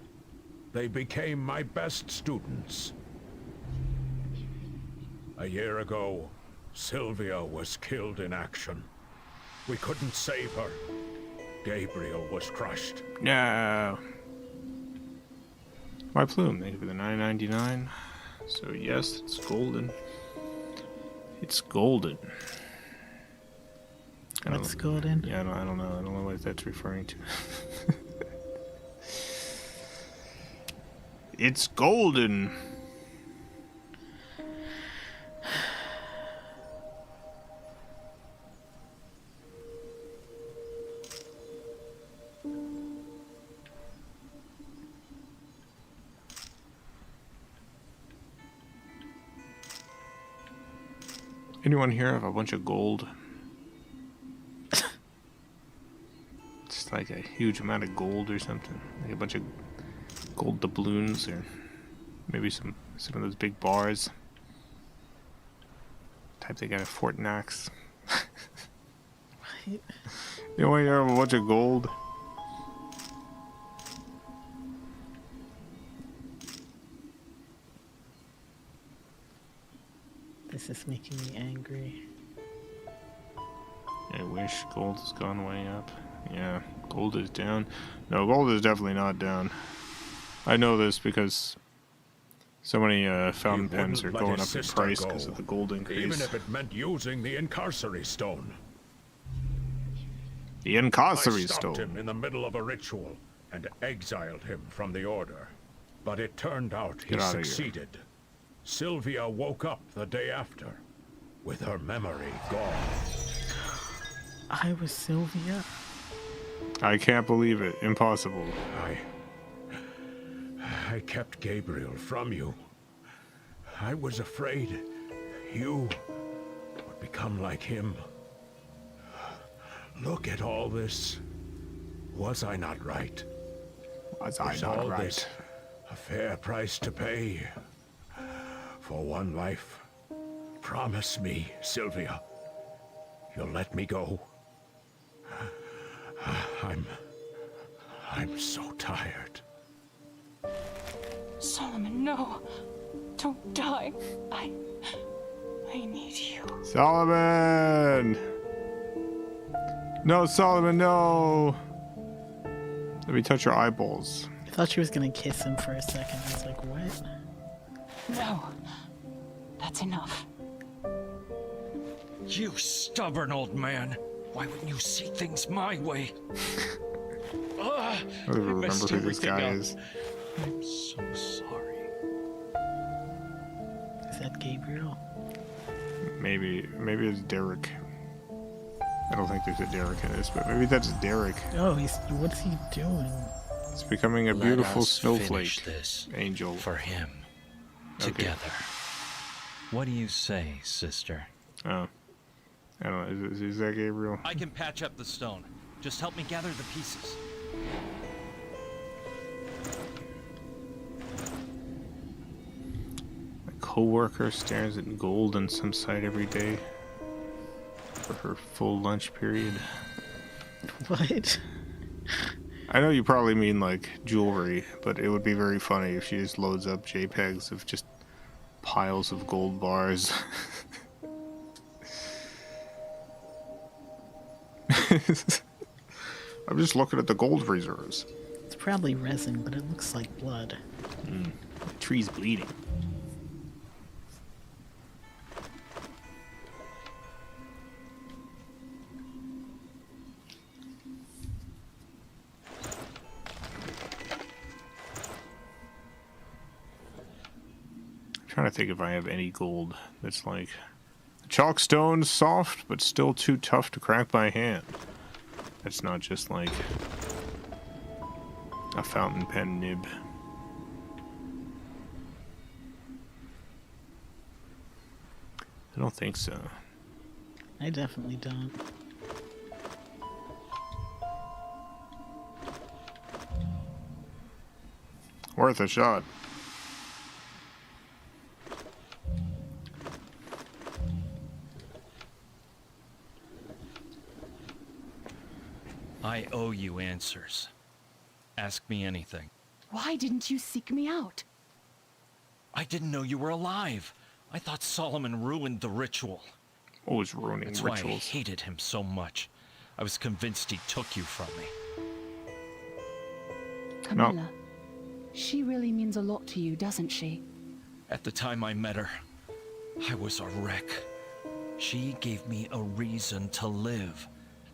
They became my best students. A year ago, Sylvia was killed in action. We couldn't save her. Gabriel was crushed. No. My Plume, thank you for the $9.99. So yes, it's golden. It's golden. What's golden? Yeah, I don't know. I don't know what that's referring to. It's golden. Anyone here have a bunch of gold? Just like a huge amount of gold or something. Like a bunch of gold doubloons, or maybe some of those big bars. Type they got at Fort Knox. What? You want to have a bunch of gold? This is making me angry. I wish gold has gone way up. Yeah, gold is down. No, gold is definitely not down. I know this because so many fountain pens are going up in price because of the gold increase. Even if it meant using the incarcery stone. The incarcery I stopped stone. him in the middle of a ritual and exiled him from the order. But it turned out he Get out of here. succeeded. Sylvia woke up the day after, with her memory gone. I was Sylvia? I can't believe it. Impossible. I kept Gabriel from you. I was afraid you would become like him. Look at all this. Was I not right? Was I Is not all right? this a fair price to pay for one life? Promise me, Sylvia, you'll let me go. I'm so tired. Solomon, no. Don't die. I need you. Solomon! No, Solomon, no! Let me touch your eyeballs. I thought she was gonna kiss him for a second. I was like, what? No. That's enough. You stubborn old man. Why wouldn't you see things my way? I don't even remember who this guy is. I'm so sorry. Is that Gabriel? Maybe it's Derek. I don't think there's a Derek in this, but maybe that's Derek. Oh, what's he doing? He's becoming a Let beautiful us snowflake finish this angel. for him. Okay. Together. What do you say, sister? Oh. I don't know. Is that Gabriel? I can patch up the stone. Just help me gather the pieces. A co-worker stares at gold on some site every day for her full lunch period. What? I know you probably mean like jewelry, but it would be very funny if she just loads up JPEGs of just piles of gold bars. I'm just looking at the gold reserves. It's probably resin, but it looks like blood. The tree's bleeding. I'm trying to think if I have any gold that's like chalk stone's soft, but still too tough to crack by hand. That's not just like a fountain pen nib. I don't think so. I definitely don't. Worth a shot. I owe you answers. Ask me anything. Why didn't you seek me out? I didn't know you were alive. I thought Solomon ruined the ritual. Always ruining That's why I rituals. hated him so much. I was convinced he took you from me. Camilla, she really means a lot to you, doesn't she? At the time I met her, I was a wreck. She gave me a reason to live.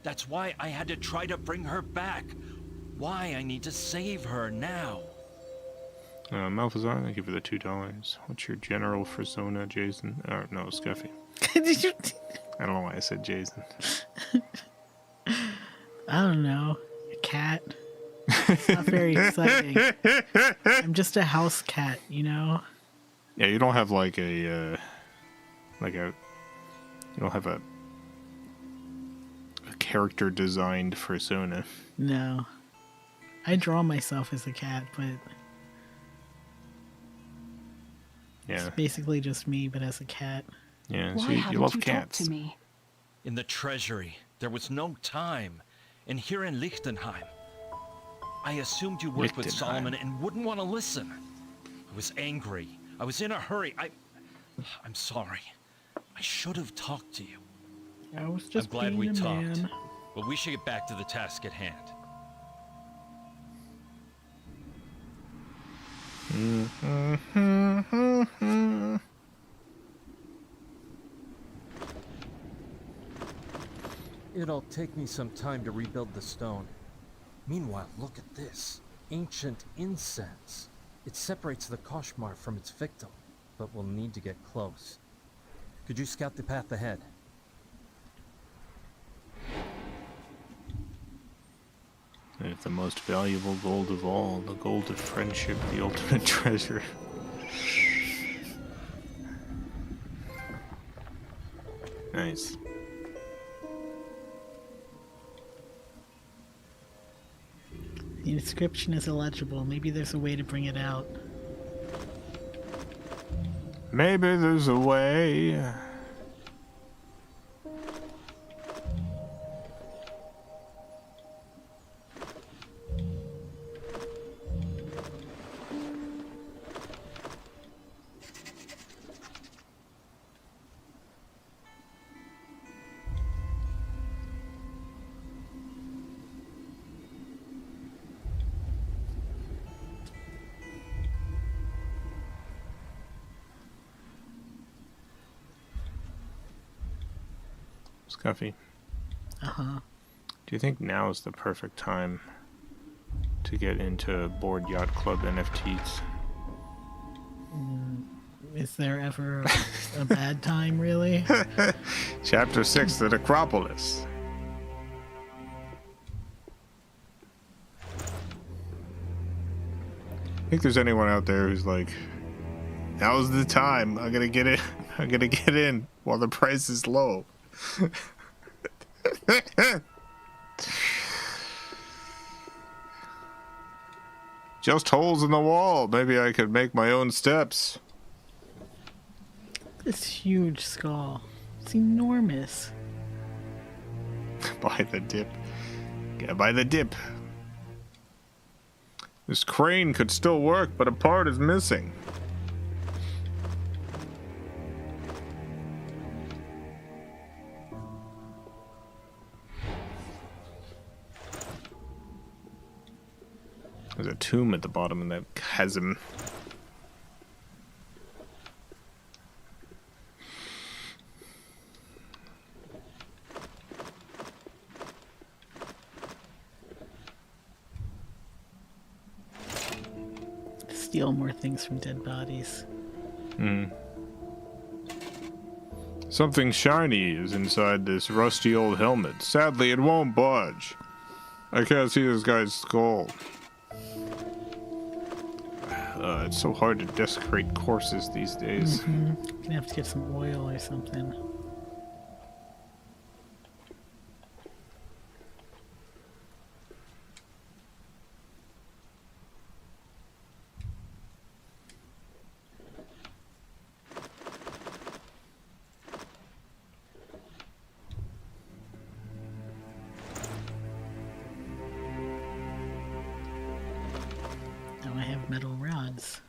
That's why I had to try to bring her back. Why I need to save her now. Malphazar, thank you for the $2. What's your general persona, Jason? No, Scuffy. Did you? I don't know why I said Jason. I don't know. A cat. It's not very exciting. I'm just a house cat, you know? Yeah, you don't have like a, you don't have a character designed persona. No. I draw myself as a cat, but Yeah. it's basically just me, but as a cat. Yeah, Why so you haven't love you cats. talked to me? In the treasury, there was no time. And here in Lichtenheim, I assumed you worked with Lichtenheim. Solomon and wouldn't want to listen. I was angry. I was in a hurry. I'm sorry. I should have talked to you. I was just I'm glad being we a talked. man. But we should get back to the task at hand. It'll take me some time to rebuild the stone. Meanwhile, look at this. Ancient incense. It separates the Koshmar from its victim, but we'll need to get close. Could you scout the path ahead? And the most valuable gold of all, the gold of friendship, the ultimate treasure. Nice. The inscription is illegible. Maybe there's a way to bring it out. Maybe there's a way. Scuffy, Uh-huh. do you think now is the perfect time to get into Board Yacht Club NFTs. Is there ever a bad time, really? Chapter 6, The Necropolis. I think there's anyone out there who's like, now's the time. I'm gonna get it. I'm gonna get in while the price is low. Just holes in the wall. Maybe I could make my own steps. This huge skull. It's enormous. Buy the dip. Gotta buy the dip. This crane could still work, but a part is missing. There's a tomb at the bottom of that chasm. Steal more things from dead bodies. Something shiny is inside this rusty old helmet. Sadly, it won't budge. I can't see this guy's skull. It's so hard to desecrate corpses these days. Gonna have to get some oil or something. Now I have metal rods.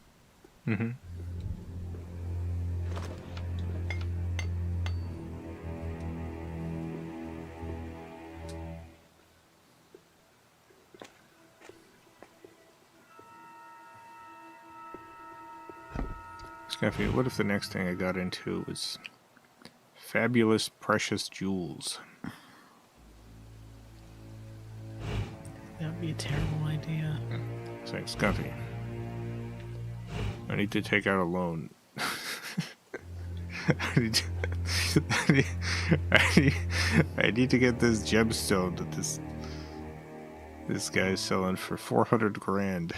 Scuffy, what if the next thing I got into was fabulous precious jewels? That would be a terrible idea. It's like, Scuffy, I need to take out a loan. I need to get this gemstone that this guy's selling for 400 grand.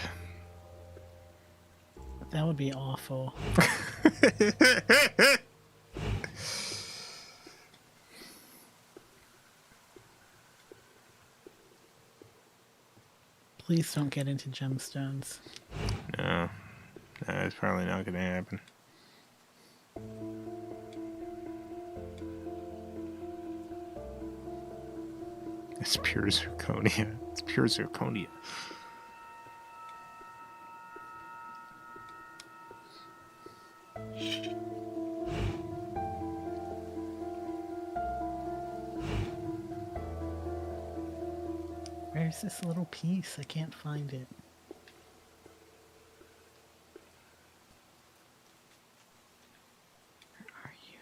That would be awful. Please don't get into gemstones. No, it's probably not gonna happen. It's pure zirconia. It's pure zirconia. Where's this little piece? I can't find it. Where are you?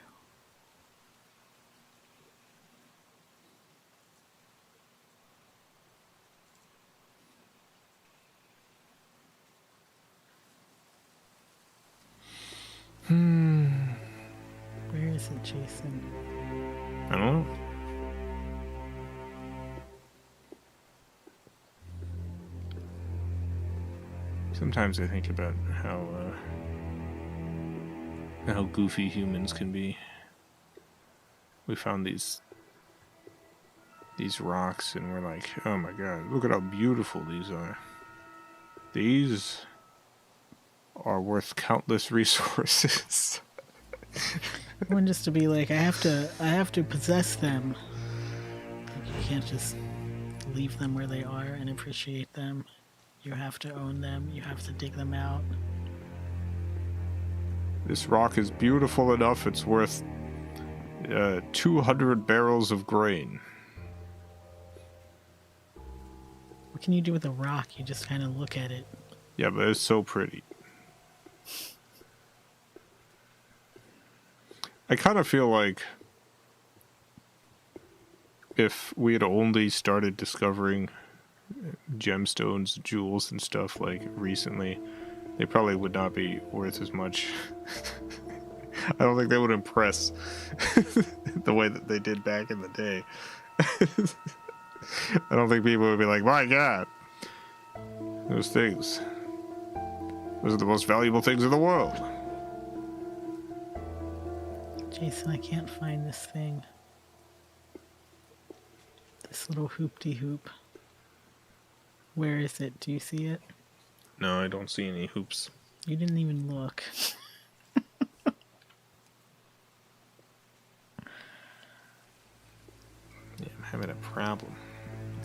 Where is it, Jason? I don't know. Sometimes I think about how goofy humans can be. We found these rocks and we're like, oh my god, look at how beautiful these are. These are worth countless resources. One just to be like, I have to possess them. Like, you can't just leave them where they are and appreciate them. You have to own them. You have to dig them out. This rock is beautiful enough, it's worth 200 barrels of grain. What can you do with a rock? You just kind of look at it. Yeah, but it's so pretty. I kind of feel like if we had only started discovering gemstones, jewels, and stuff like recently, they probably would not be worth as much. I don't think they would impress the way that they did back in the day. I don't think people would be like, my God, those things. Those are the most valuable things in the world. Jason, I can't find this thing. This little hoop-de-hoop. Where is it? Do you see it? No, I don't see any hoops. You didn't even look. Yeah, I'm having a problem.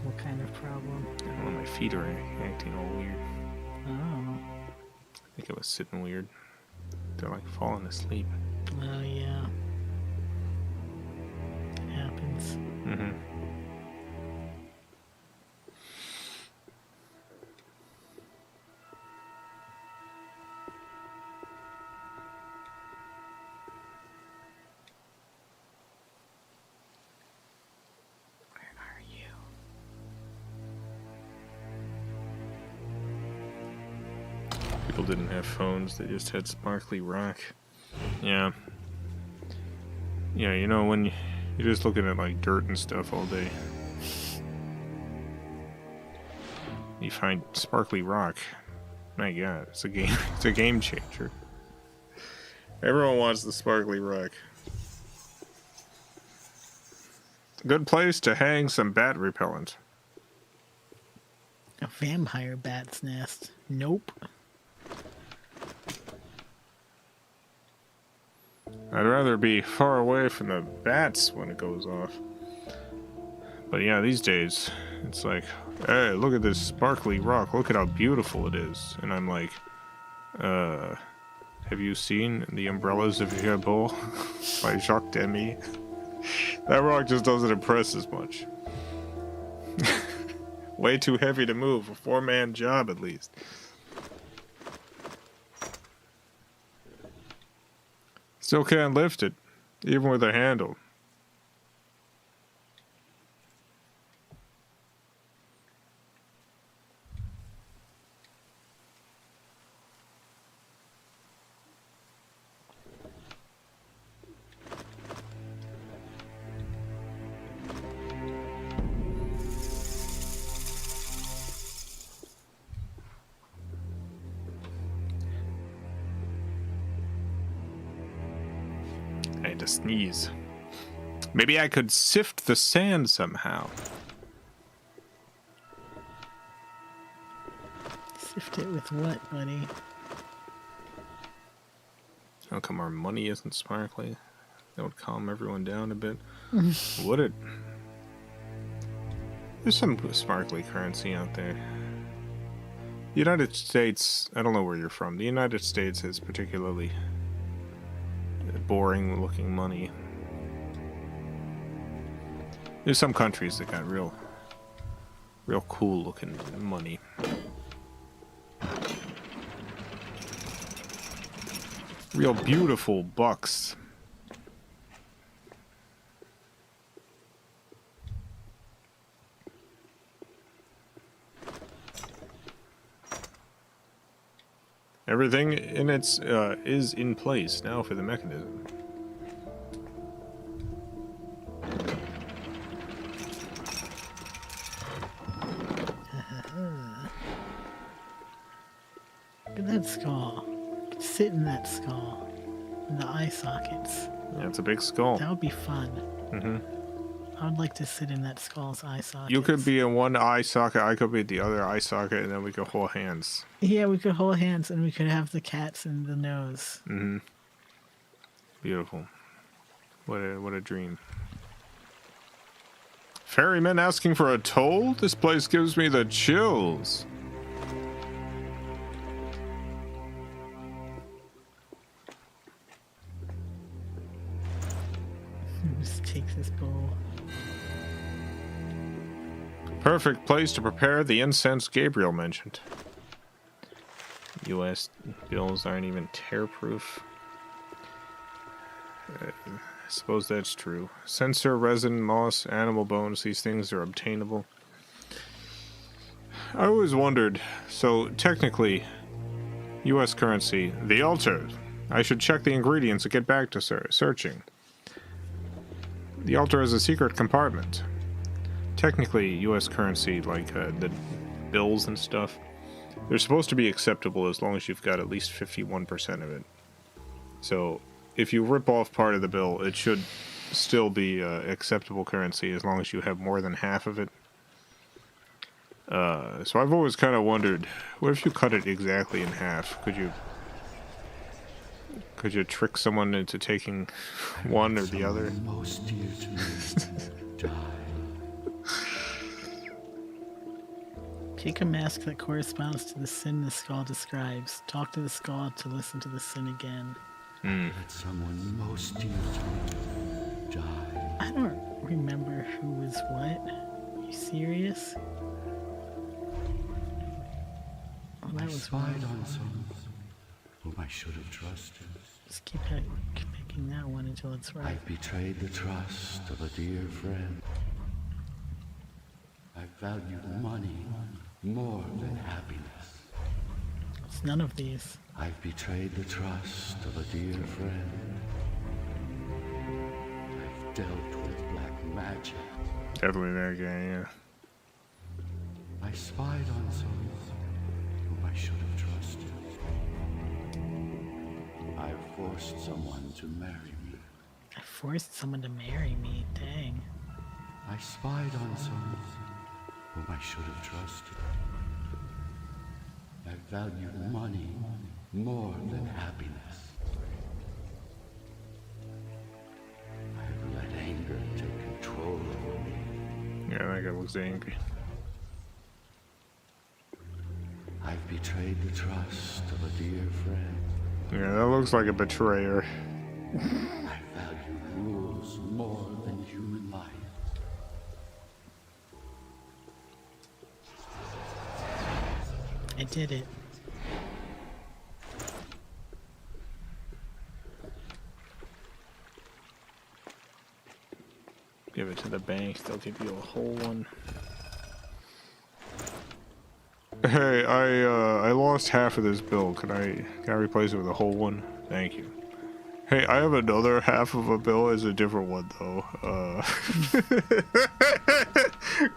What kind of problem? I don't know, my feet are acting all weird. Oh. I think I was sitting weird. They're like falling asleep. Oh, yeah. It happens. Mm-hmm. People didn't have phones, they just had sparkly rock. Yeah. Yeah, you know, when you're just looking at like dirt and stuff all day, you find sparkly rock. My God, it's a game. It's a game changer. Everyone wants the sparkly rock. Good place to hang some bat repellent. A vampire bat's nest. Nope. I'd rather be far away from the bats when it goes off. But yeah, these days, it's like, hey, look at this sparkly rock. Look at how beautiful it is. And I'm like, have you seen The Umbrellas of Cherbourg by Jacques Demy? That rock just doesn't impress as much. Way too heavy to move. A four-man job, at least. Still can't lift it, even with a handle. I had to sneeze. Maybe I could sift the sand somehow. Sift it with what, buddy? How come our money isn't sparkly? That would calm everyone down a bit. Would it? There's some sparkly currency out there. The United States, I don't know where you're from. The United States has particularly boring looking money. There's some countries that got real cool looking money. Real beautiful bucks. Everything in its is in place now for the mechanism. Look at that skull. Sit in that skull. In the eye sockets. Yeah, it's a big skull. That would be fun. Mm-hmm. I would like to sit in that skull's eye socket. You could be in one eye socket, I could be at the other eye socket, and then we could hold hands. Yeah, we could hold hands and we could have the cats in the nose. Mm-hmm. Beautiful. What a dream. Ferryman asking for a toll? This place gives me the chills. Just takes this bowl. Perfect place to prepare the incense Gabriel mentioned. U.S. bills aren't even tear-proof. I suppose that's true. Sensor, resin, moss, animal bones, these things are obtainable. I always wondered, so technically, US currency, the altar. I should check the ingredients and get back to searching. The altar is a secret compartment. Technically, US currency, like the bills and stuff, they're supposed to be acceptable as long as you've got at least 51% of it. So, if you rip off part of the bill, it should still be acceptable currency as long as you have more than half of it. So I've always kind of wondered, what if you cut it exactly in half? Could you trick someone into taking one or the other? Most dear to me, die. Pick a mask that corresponds to the sin the skull describes. Talk to the skull to listen to the sin again. Let someone most dear to me die. I don't remember who was what. Are you serious? Oh, that was Spied wrong. on someone whom I should have trusted. Just keep picking that one until it's right. I've betrayed the trust of a dear friend. I valued money more than happiness. It's none of these. I've betrayed the trust of a dear friend. I've dealt with black magic. Definitely that guy, yeah. I spied on someone whom I should have trusted. I've forced someone to marry me. I forced someone to marry me. Dang. I spied on someone whom I should have trusted. I valued money more than happiness. I've let anger take control over me. Yeah, that guy looks angry. I've betrayed the trust of a dear friend. Yeah, that looks like a betrayer. I value rules more than human life. I did it. Give it to the bank, they'll give you a whole one. Hey, I lost half of this bill. Can I replace it with a whole one? Thank you. Hey, I have another half of a bill. It's a different one though.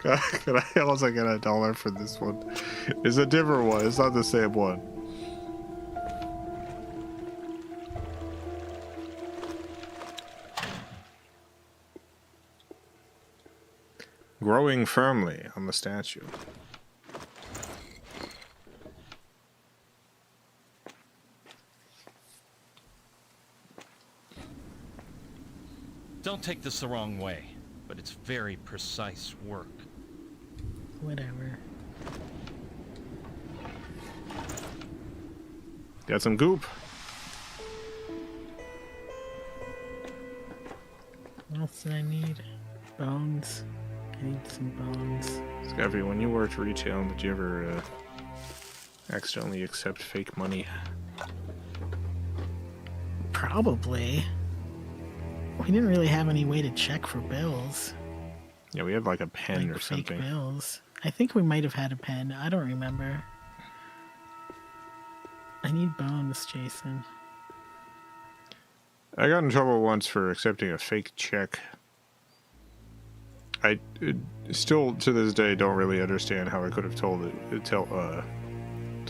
Can I also get $1 for this one? It's a different one. It's not the same one. Growing firmly on the statue. Don't take this the wrong way, but it's very precise work. Whatever. Got some goop. What else did I need? Bones. I need some bones. Scabby, when you worked retail, did you ever accidentally accept fake money? Probably. We didn't really have any way to check for bills. Yeah, we had like a pen like or fake something. bills. I think we might have had a pen. I don't remember. I need bones, Jason. I got in trouble once for accepting a fake check. I still to this day don't really understand how I could have told it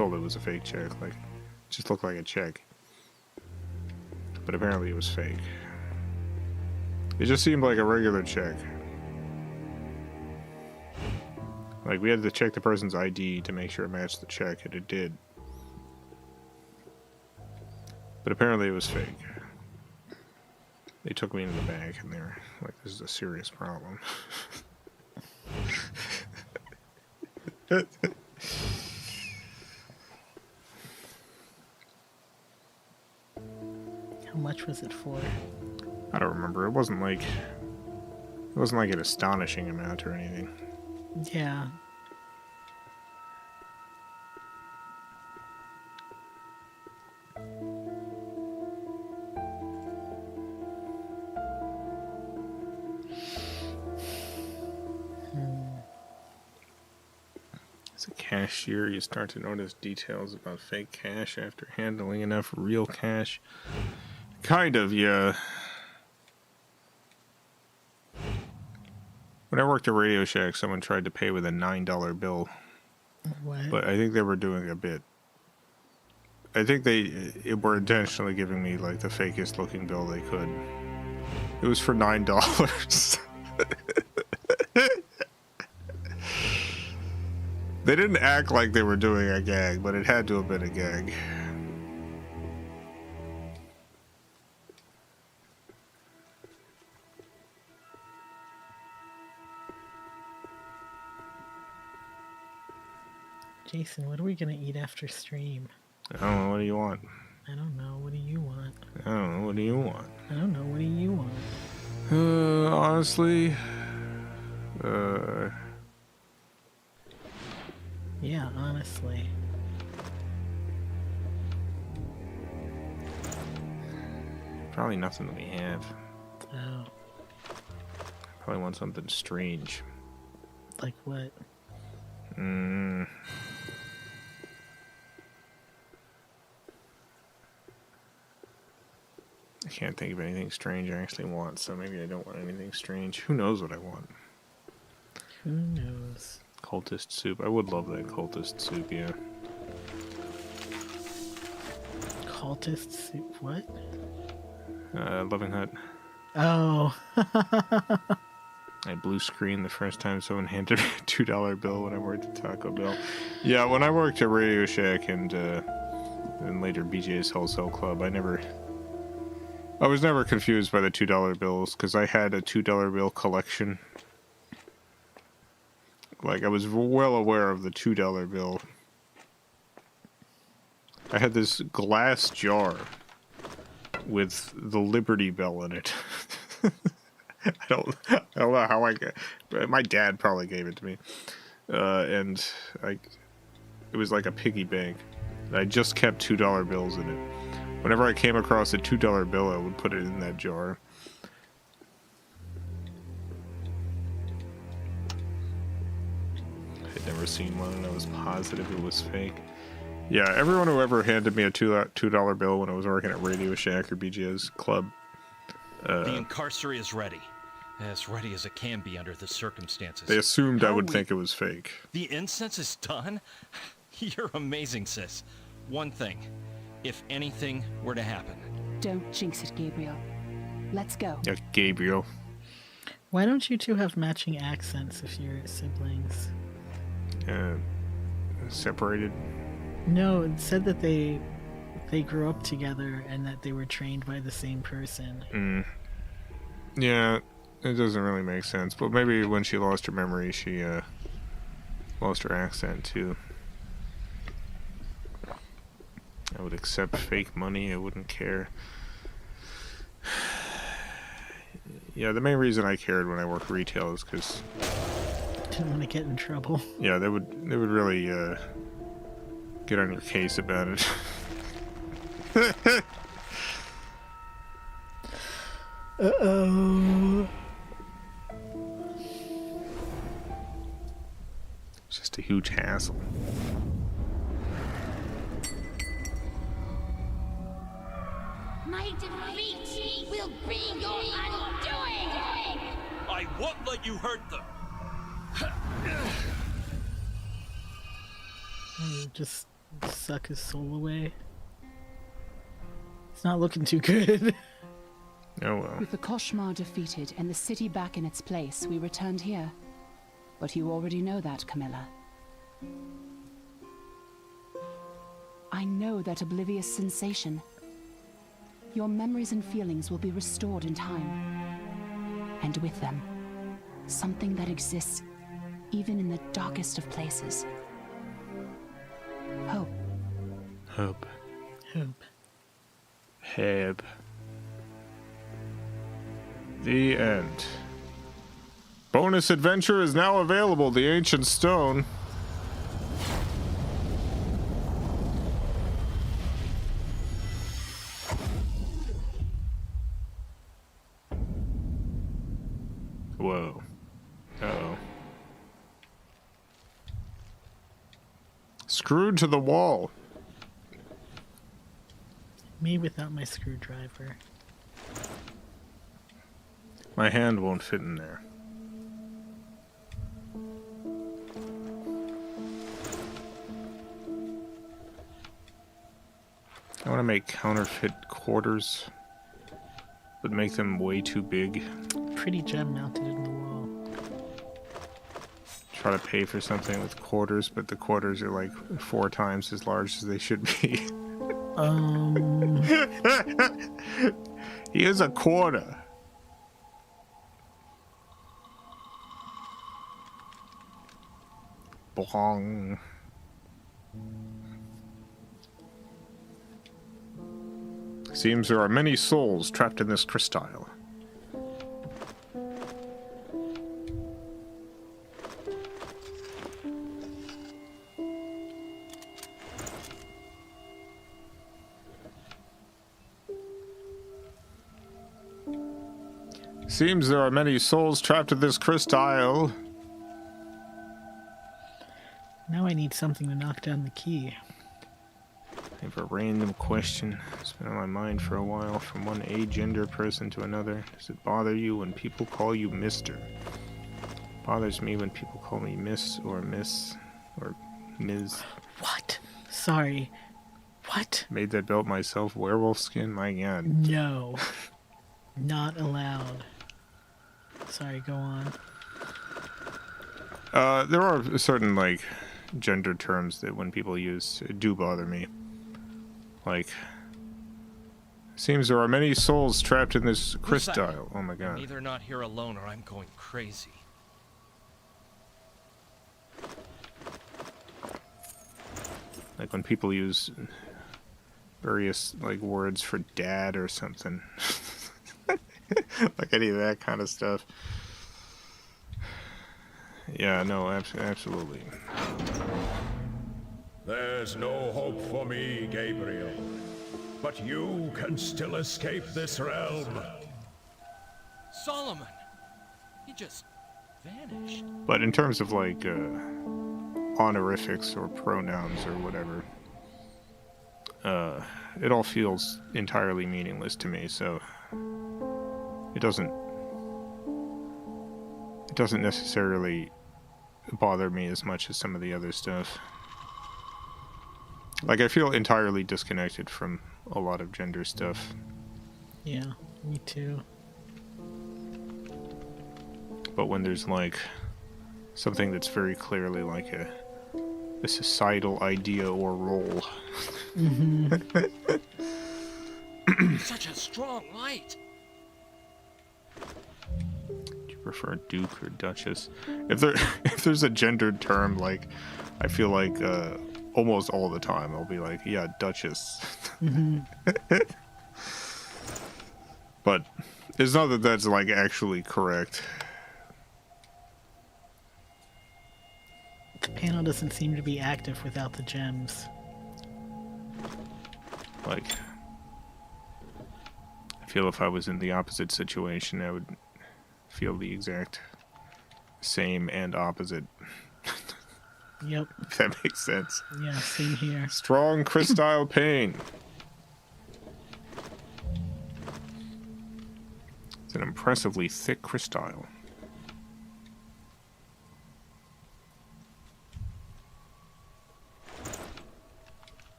was a fake check. Like, it just looked like a check, but apparently it was fake. It just seemed like a regular check. Like, we had to check the person's ID to make sure it matched the check, and it did. But apparently it was fake. They took me into the bank, and they were like, this is a serious problem. How much was it for? I don't remember. It wasn't like an astonishing amount or anything. Yeah. As a cashier, you start to notice details about fake cash after handling enough real cash. Kind of, yeah. When I worked at Radio Shack, someone tried to pay with a $9 bill. What? But I think they were doing a bit. I think they were intentionally giving me like the fakest looking bill they could. It was for $9. They didn't act like they were doing a gag, but it had to have been a gag. Jason, what are we gonna eat after stream? I don't know, what do you want? I don't know, what do you want? I don't know, what do you want? I don't know, what do you want? Honestly, Yeah, honestly. probably nothing that we have. Oh, Probably want something strange. like what? I can't think of anything strange I actually want, so maybe I don't want anything strange. Who knows what I want? Who knows? Cultist soup. I would love that cultist soup, yeah. Cultist soup? What? Loving Hut. Oh. I blue screened the first time someone handed me a $2 bill when I worked at Taco Bell. Yeah, when I worked at Radio Shack and later BJ's Wholesale Club, I was never confused by the $2 bills, because I had a $2 bill collection. Like, I was well aware of the $2 bill. I had this glass jar with the Liberty Bell in it. I don't know how I got. My dad probably gave it to me, and it was like a piggy bank. I just kept $2 bills in it. Whenever I came across a $2 bill, I would put it in that jar. I'd never seen one, and I was positive it was fake. Yeah, everyone who ever handed me a $2 bill when I was working at Radio Shack or BJ's Club. The incarcerate is ready. As ready as it can be under the circumstances. They assumed I would think it was fake. The incense is done? You're amazing, sis. One thing. If anything were to happen. Don't jinx it, Gabriel. Let's go. Yeah, Gabriel. Why don't you two have matching accents if you're siblings? Separated? No, it said that they grew up together and that they were trained by the same person. Yeah, it doesn't really make sense. But maybe when she lost her memory, she lost her accent too. I would accept fake money. I wouldn't care. Yeah, the main reason I cared when I worked retail is because Didn't want to get in trouble. yeah, they would really get on your case about it. Uh-oh. It's just a huge hassle. My defeat will be your undoing! I won't let you hurt them! Just suck his soul away. It's not looking too good. Oh well. With the Koshmar defeated and the city back in its place, we returned here. But you already know that, Camilla. I know that oblivious sensation. Your memories and feelings will be restored in time. And with them, something that exists even in the darkest of places. Hope. Hope. Hope. Heb. The end. Bonus adventure is now available, The Ancient Stone. Whoa. Uh-oh. screwed to the wall. Me without my screwdriver. My hand won't fit in there. I want to make counterfeit quarters, but make them way too big. Pretty gem mounted in the wall. Try to pay for something with quarters, but the quarters are like 4 times as large as they should be. Here's a quarter. Bong. Seems there are many souls trapped in this crystal. Seems there are many souls trapped in this crystal. Now I need something to knock down the key. I have a random question. It's been on my mind for a while, from one agender person to another. Does it bother you when people call you Mr.? Bothers me when people call me Miss or Miss or Ms. What? Sorry. What? Made that belt myself. Werewolf skin? My god. No. Not allowed. Sorry, go on. There are certain, like, gender terms that when people use do bother me. Like, seems there are many souls trapped in this crystal. Oh my god. I'm either not here alone or I'm going crazy. Like when people use various, like, words for dad or something. Like any of that kind of stuff. Yeah, no, absolutely. There's no hope for me, Gabriel. But you can still escape this realm. Solomon! He just vanished. But in terms of, like, honorifics or pronouns or whatever, it all feels entirely meaningless to me, so it doesn't necessarily bother me as much as some of the other stuff. Like, I feel entirely disconnected from a lot of gender stuff. Yeah, me too. But when there's, like, something that's very clearly like a societal idea or role. Such a strong light. Do you prefer Duke or Duchess? If there's a gendered term, like, I feel like almost all the time I'll be like, yeah, Duchess. But it's not that that's, like, actually correct. The panel doesn't seem to be active without the gems. Like, I feel if I was in the opposite situation, I would feel the exact same and opposite. Yep. If that makes sense. Yeah, same here. Strong crystal pain. It's an impressively thick crystal.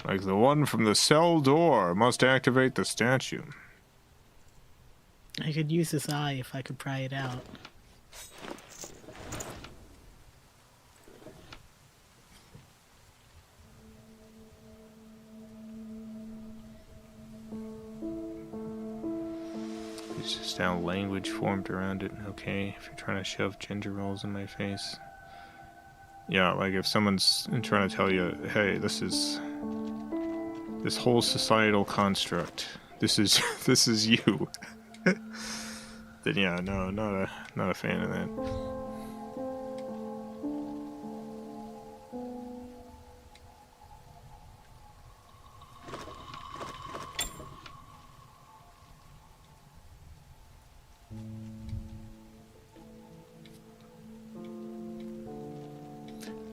Like the one from the cell door. Must activate the statue. I could use this eye if I could pry it out. It's just how language formed around it. Okay, if you're trying to shove gender roles in my face. Yeah, like if someone's trying to tell you, hey, this whole societal construct, this is you. Then yeah, no, not a fan of that.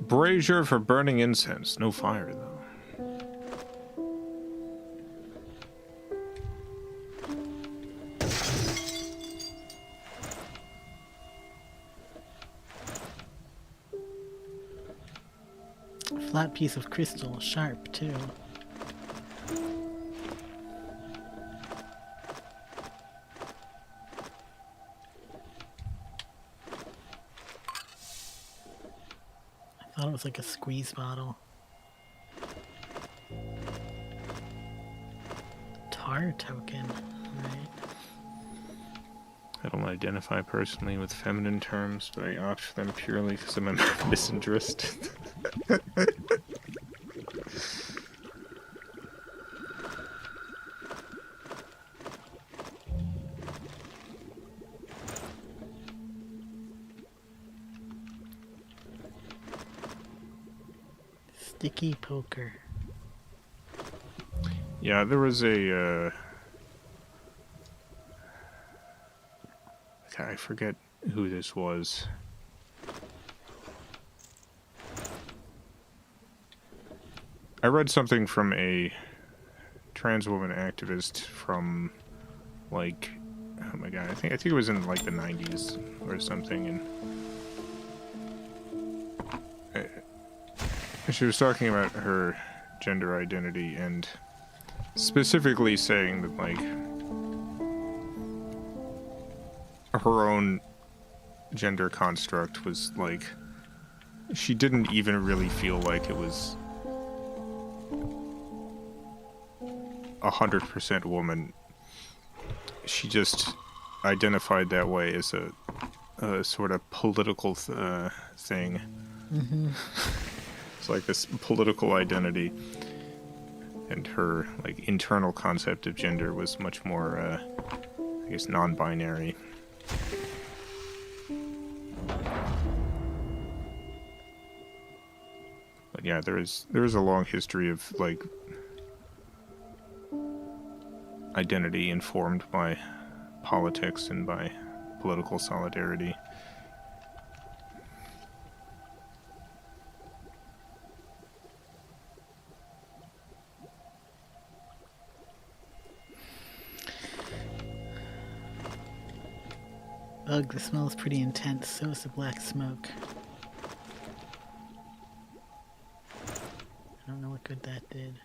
Brazier for burning incense. No fire, though. Flat piece of crystal, sharp too. I thought it was like a squeeze bottle. Tar token, right? I don't identify personally with feminine terms, but I opt for them purely because I'm misinterested. Sticky poker. Yeah, there was a, I forget who this was. I read something from a trans woman activist from, like, oh my god, I think it was in, like, the 90s or something, and she was talking about her gender identity and specifically saying that, like, her own gender construct was, like, she didn't even really feel like it was 100% woman. She just identified that way as a sort of political thing. Mm-hmm. It's like this political identity, and her, like, internal concept of gender was much more, I guess, non-binary. But yeah, there is a long history of, like, identity informed by politics and by political solidarity. Ugh, the smell is pretty intense. So is the black smoke. I don't know what good that did.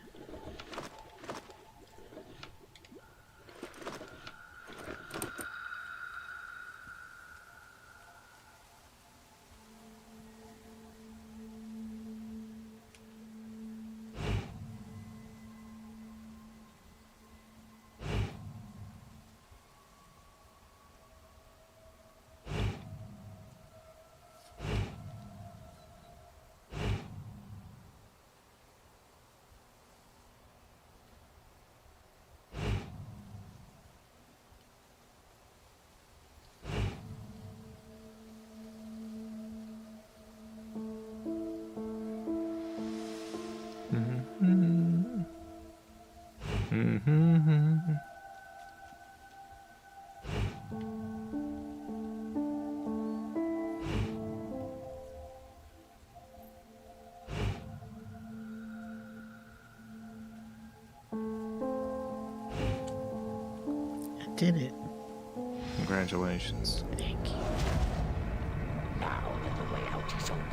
Did it. Congratulations. Thank you. Now that the way out is open,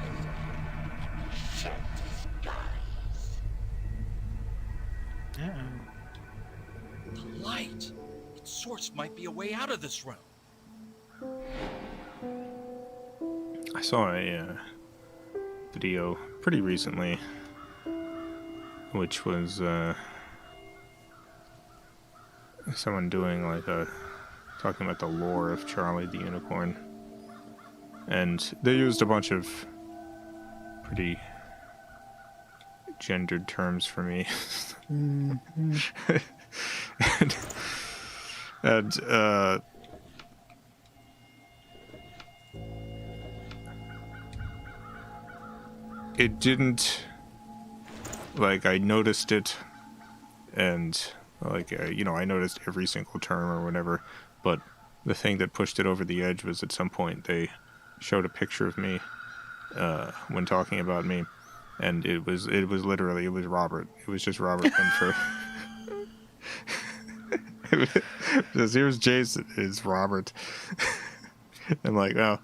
let me shed disguise. Uh-oh. The light! Its source might be a way out of this room. I saw a video pretty recently, which was someone doing, like, talking about the lore of Charlie the Unicorn, and they used a bunch of pretty gendered terms for me. Mm-hmm. and it didn't, like, I noticed it, and, like, I noticed every single term or whatever, but the thing that pushed it over the edge was at some point they showed a picture of me when talking about me, and it was literally Robert. It was just Robert Winfrey. Just here's Jason. It's Robert. I'm like, oh,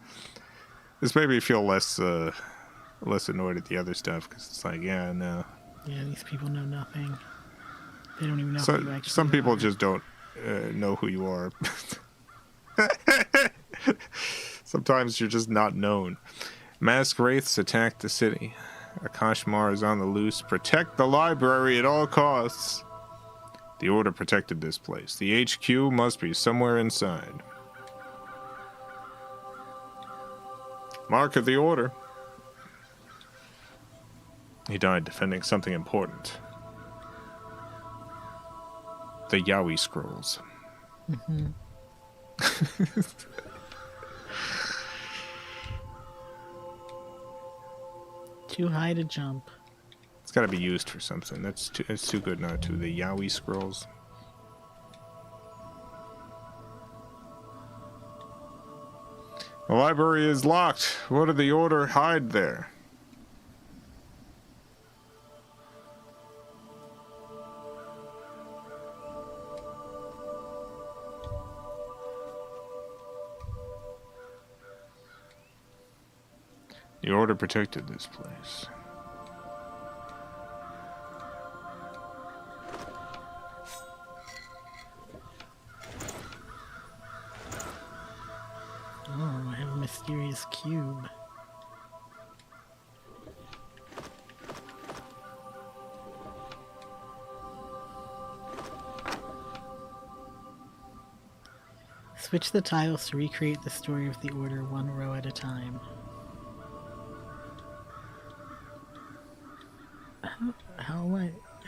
this made me feel less annoyed at the other stuff because it's like, yeah, no. Yeah, these people know nothing. They don't even know who you actually Some people are. just don't know who you are. Sometimes you're just not known. Masked wraiths attack the city. A Kashmar is on the loose. Protect the library at all costs. The Order protected this place. The HQ must be somewhere inside. Mark of the Order. He died defending something important. The Yowie Scrolls. Mm-hmm. Too high to jump. It's got to be used for something. It's too good not to. The Yowie Scrolls. The library is locked. What did the Order hide there? The Order protected this place. Oh, I have a mysterious cube. Switch the tiles to recreate the story of the Order one row at a time. How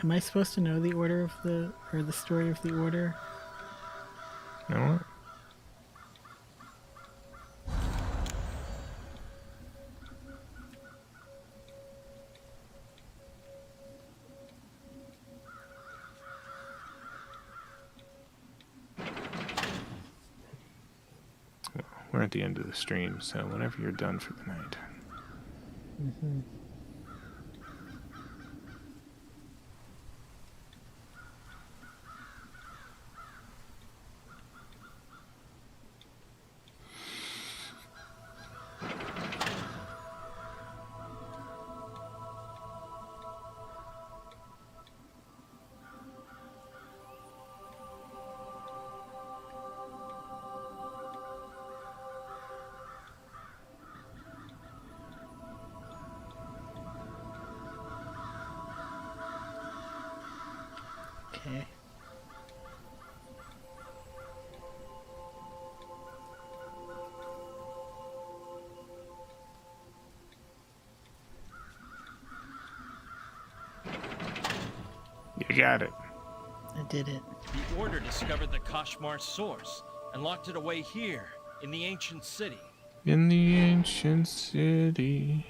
am I supposed to know the order of the story of the Order? No. We're at the end of the stream, so whenever you're done for the night. Mm-hmm. Okay. You got it. I did it. The Order discovered the Kashmar source and locked it away here, in the ancient city. In the ancient city.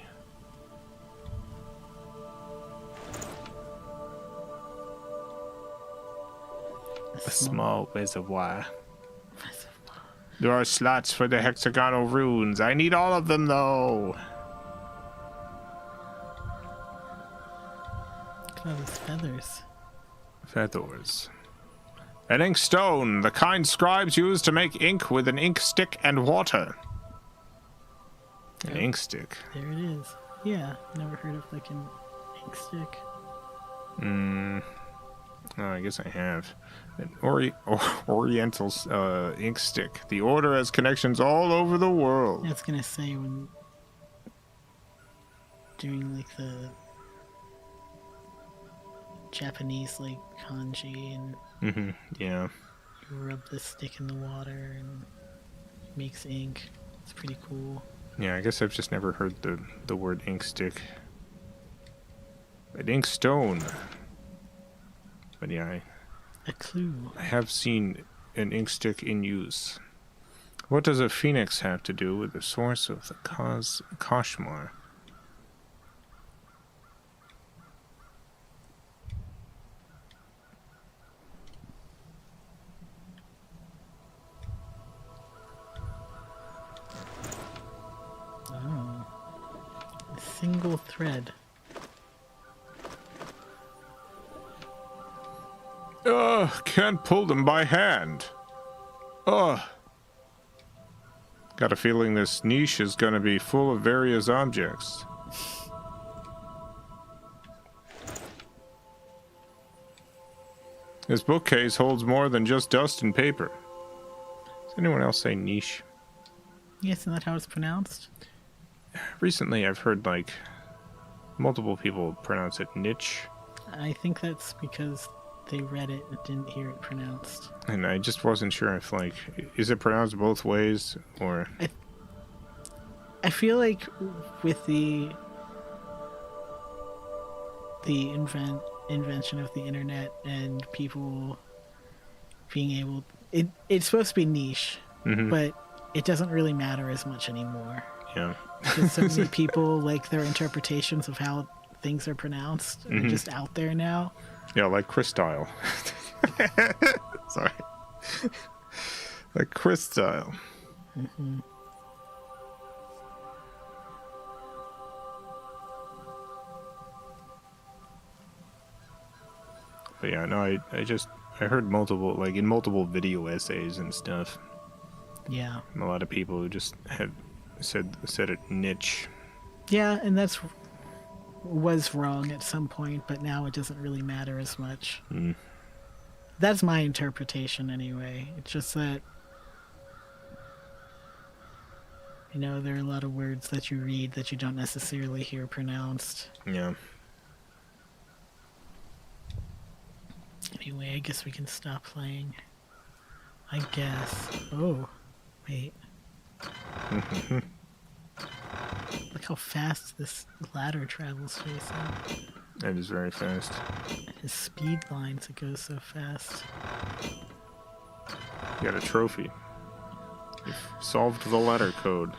A small reservoir. There are slots for the hexagonal runes. I need all of them, though. Look at all these feathers. Feathers. An ink stone, the kind scribes use to make ink with an ink stick and water. An ink stick. There it is. Yeah, never heard of like an ink stick. Oh, I guess I have. An Oriental ink stick. The Order has connections all over the world. I was gonna say when doing like the Japanese like kanji and yeah. you rub the stick in the water and it makes ink. It's pretty cool. Yeah, I guess I've just never heard the word ink stick. An ink stone. But yeah, a clue. I have seen an ink stick in use. What does a phoenix have to do with the source of the Kashmar? single thread. Ugh, can't pull them by hand. Ugh. Got a feeling this niche is gonna be full of various objects. This bookcase holds more than just dust and paper. Does anyone else say niche? Yes, isn't that how it's pronounced? Recently, I've heard, like, multiple people pronounce it niche. I think that's because they read it and didn't hear it pronounced. And I just wasn't sure if, like, is it pronounced both ways, or... I feel like with the invention of the internet and people being able... It's supposed to be niche, but it doesn't really matter as much anymore. Yeah. Because so many people, like, their interpretations of how things are pronounced are just out there now. Yeah, like Chris style. Sorry. Like Chris style. But yeah, no, I heard multiple, like, in multiple video essays and stuff. Yeah. A lot of people who just have said it niche. Yeah, and was wrong at some point, but now it doesn't really matter as much. That's my interpretation anyway. It's just that, you know, there are a lot of words that you read that you don't necessarily hear pronounced. Yeah. Anyway, I guess we can stop playing. I guess. Oh, wait. Look how fast this ladder travels, Jason. It is very fast. His speed lines, it goes so fast. You got a trophy. You've solved the letter code.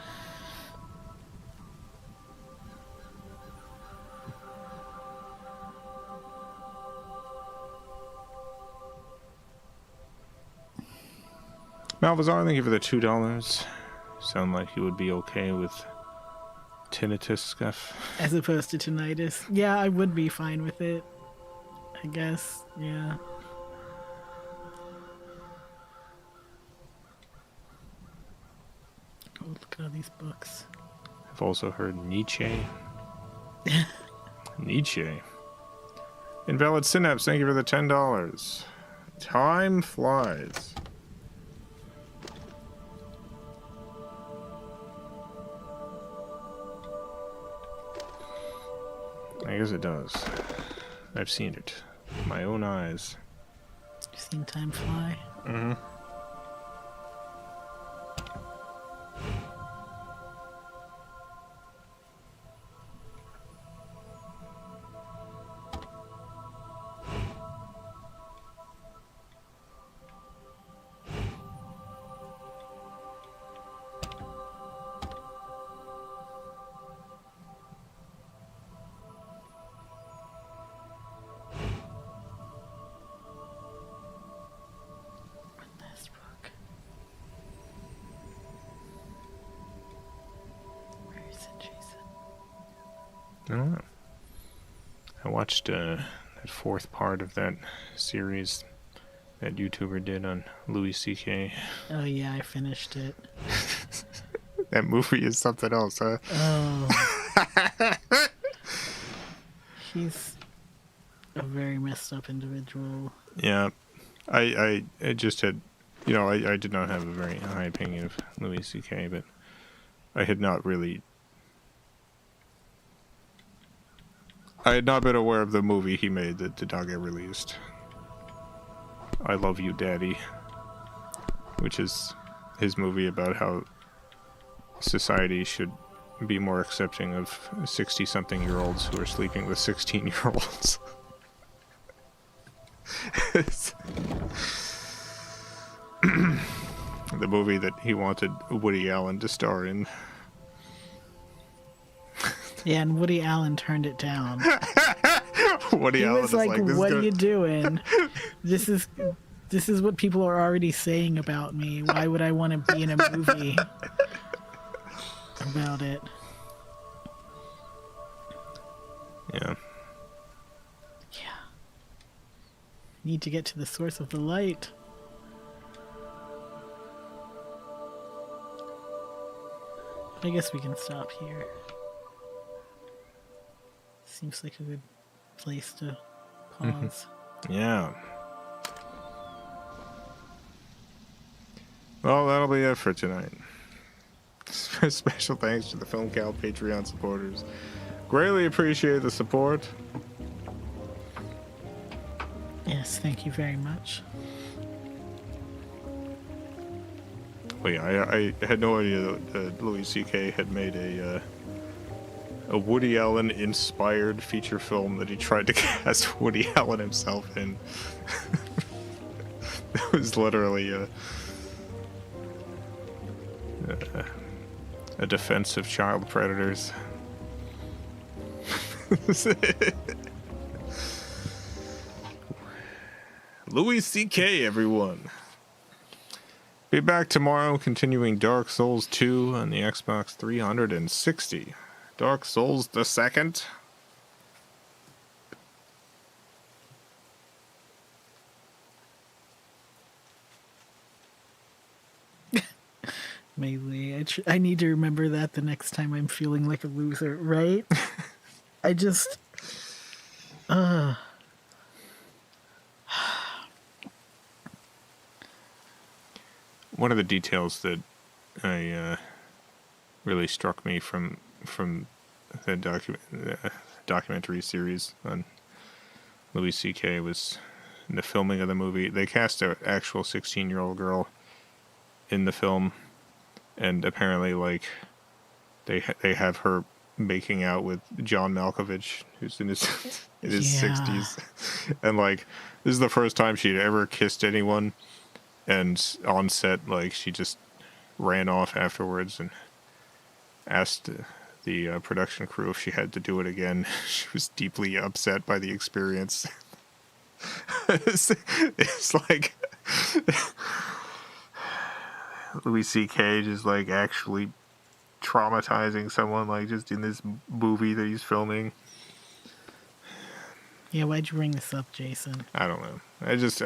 Malvazar, thank you for the $2. Sound like you would be okay with tinnitus stuff. As opposed to tinnitus. Yeah, I would be fine with it. I guess, yeah. Oh, look at all these books. I've also heard Nietzsche. Nietzsche. Invalid Synapse, thank you for the $10. Time flies. I guess it does. I've seen it. With my own eyes. You've seen time fly? Mm-hmm. I don't know. I watched that fourth part of that series that YouTuber did on Louis C.K. Oh yeah, I finished it. That movie is something else, huh? Oh. He's a very messed up individual. Yeah. I just had, you know, I did not have a very high opinion of Louis C.K., but I had not been aware of the movie he made that did not get released. I Love You, Daddy, which is his movie about how society should be more accepting of 60-something-year-olds who are sleeping with 16-year-olds. The movie that he wanted Woody Allen to star in. Yeah, and Woody Allen turned it down. Woody Allen was like, this "What are you doing? This is what people are already saying about me. Why would I want to be in a movie about it?" Yeah. Yeah. Need to get to the source of the light. I guess we can stop here. Seems like a good place to pause. Yeah. Well, that'll be it for tonight. Special thanks to the FilmCow Patreon supporters. Greatly appreciate the support. Yes, thank you very much. Well, yeah, I had no idea that Louis C.K. had made a Woody Allen inspired feature film that he tried to cast Woody Allen himself in. That was literally a defense of child predators. Louis C.K., everyone. Be back tomorrow, continuing Dark Souls 2 on the Xbox 360. Dark Souls the Second. Melee. I need to remember that the next time I'm feeling like a loser, right? I just... One of the details that really struck me from the documentary series on Louis C.K. was in the filming of the movie. They cast an actual 16-year-old girl in the film, and apparently, like, they have her making out with John Malkovich, who's in his 60s, and like this is the first time she'd ever kissed anyone, and on set, like, she just ran off afterwards and asked the production crew if she had to do it again. She was deeply upset by the experience. It's like Louis C.K. just like actually traumatizing someone, like just in this movie that he's filming. Yeah, why'd you bring this up, Jason? I don't know. I just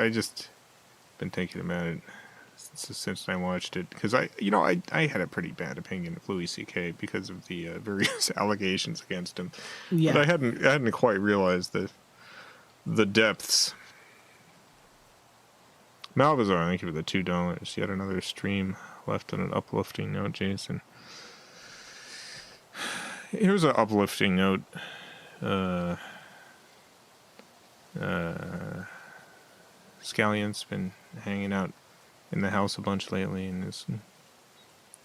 been thinking about it since I watched it, because I had a pretty bad opinion of Louis C.K. because of the various allegations against him. Yeah. But I hadn't quite realized the depths. Malvazar, thank you for the $2. Yet another stream left on an uplifting note, Jason. Here's an uplifting note. Scallion's been hanging out in the house a bunch lately and has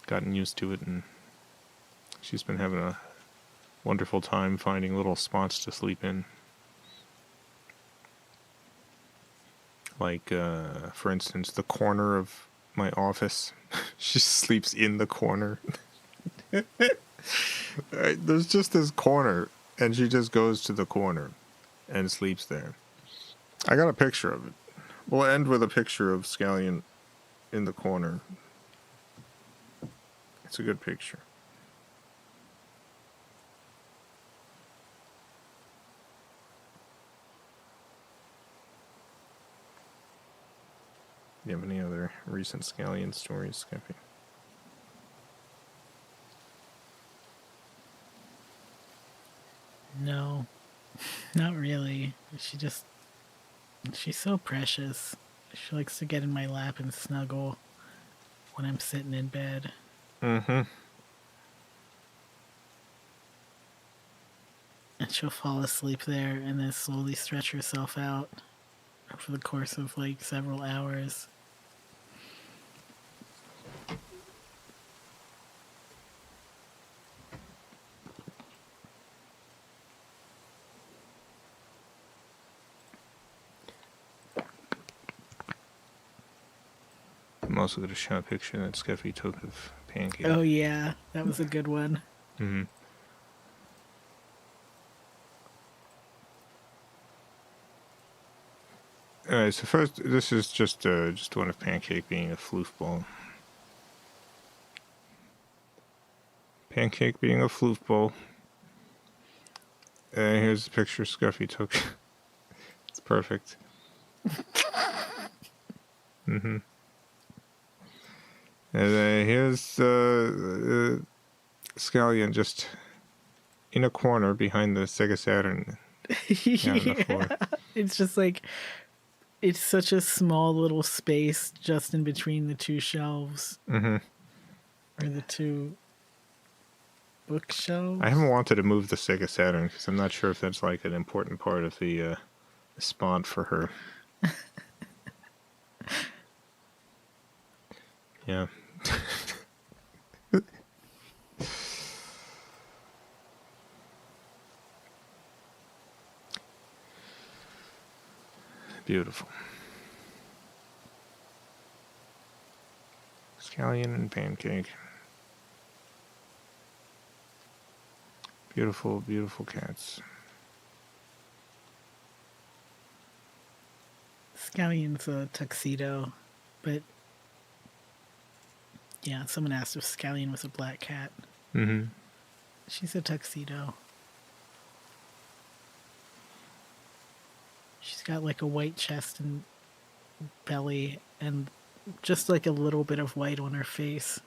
gotten used to it, and she's been having a wonderful time finding little spots to sleep in. Like, for instance, the corner of my office. She sleeps in the corner. There's just this corner, and she just goes to the corner and sleeps there. I got a picture of it. We'll end with a picture of Scallion in the corner. It's a good picture. Do you have any other recent Scallion stories, Skeppy? No, not really. She's so precious. She likes to get in my lap and snuggle when I'm sitting in bed. Mm-hmm. And she'll fall asleep there and then slowly stretch herself out over the course of like several hours. I'm also going to show a picture that Skeppy took of Pancake. Oh yeah, that was a good one. Mm-hmm. Alright, so first, this is just one of Pancake being a floofball. Pancake being a floofball. Here's a picture Scruffy took. It's perfect. Mm-hmm. And here's Scallion just in a corner behind the Sega Saturn. On the floor. It's just like, it's such a small little space just in between the two shelves. Mm-hmm. Or the two bookshelves. I haven't wanted to move the Sega Saturn because I'm not sure if that's like an important part of the spot for her. Yeah. Beautiful. Scallion and Pancake. Beautiful, beautiful cats. Scallion's a tuxedo, but yeah, someone asked if Scallion was a black cat. Mm-hmm. She's a tuxedo. She's got like a white chest and belly and just like a little bit of white on her face.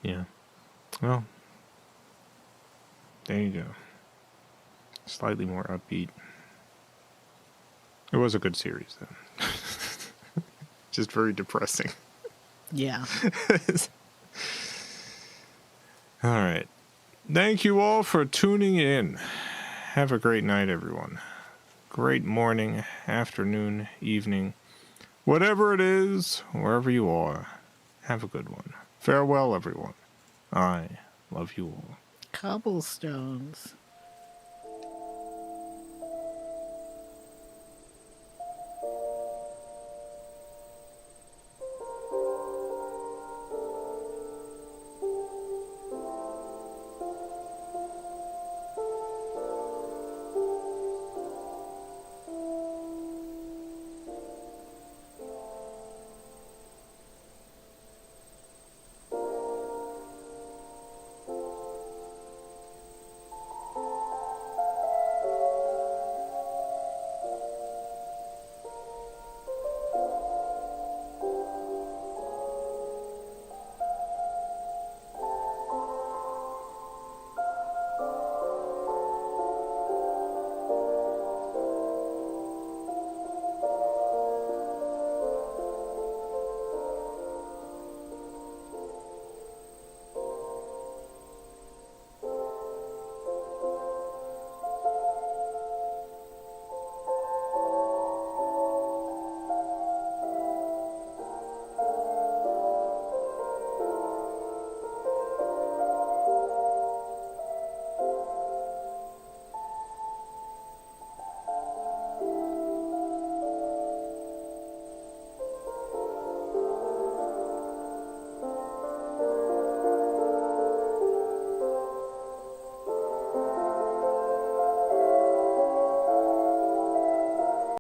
Yeah. Well, there you go. Slightly more upbeat. It was a good series, though. Just very depressing. Yeah. All right. Thank you all for tuning in. Have a great night, everyone. Great morning, afternoon, evening. Whatever it is, wherever you are, have a good one. Farewell, everyone. I love you all. Cobblestones.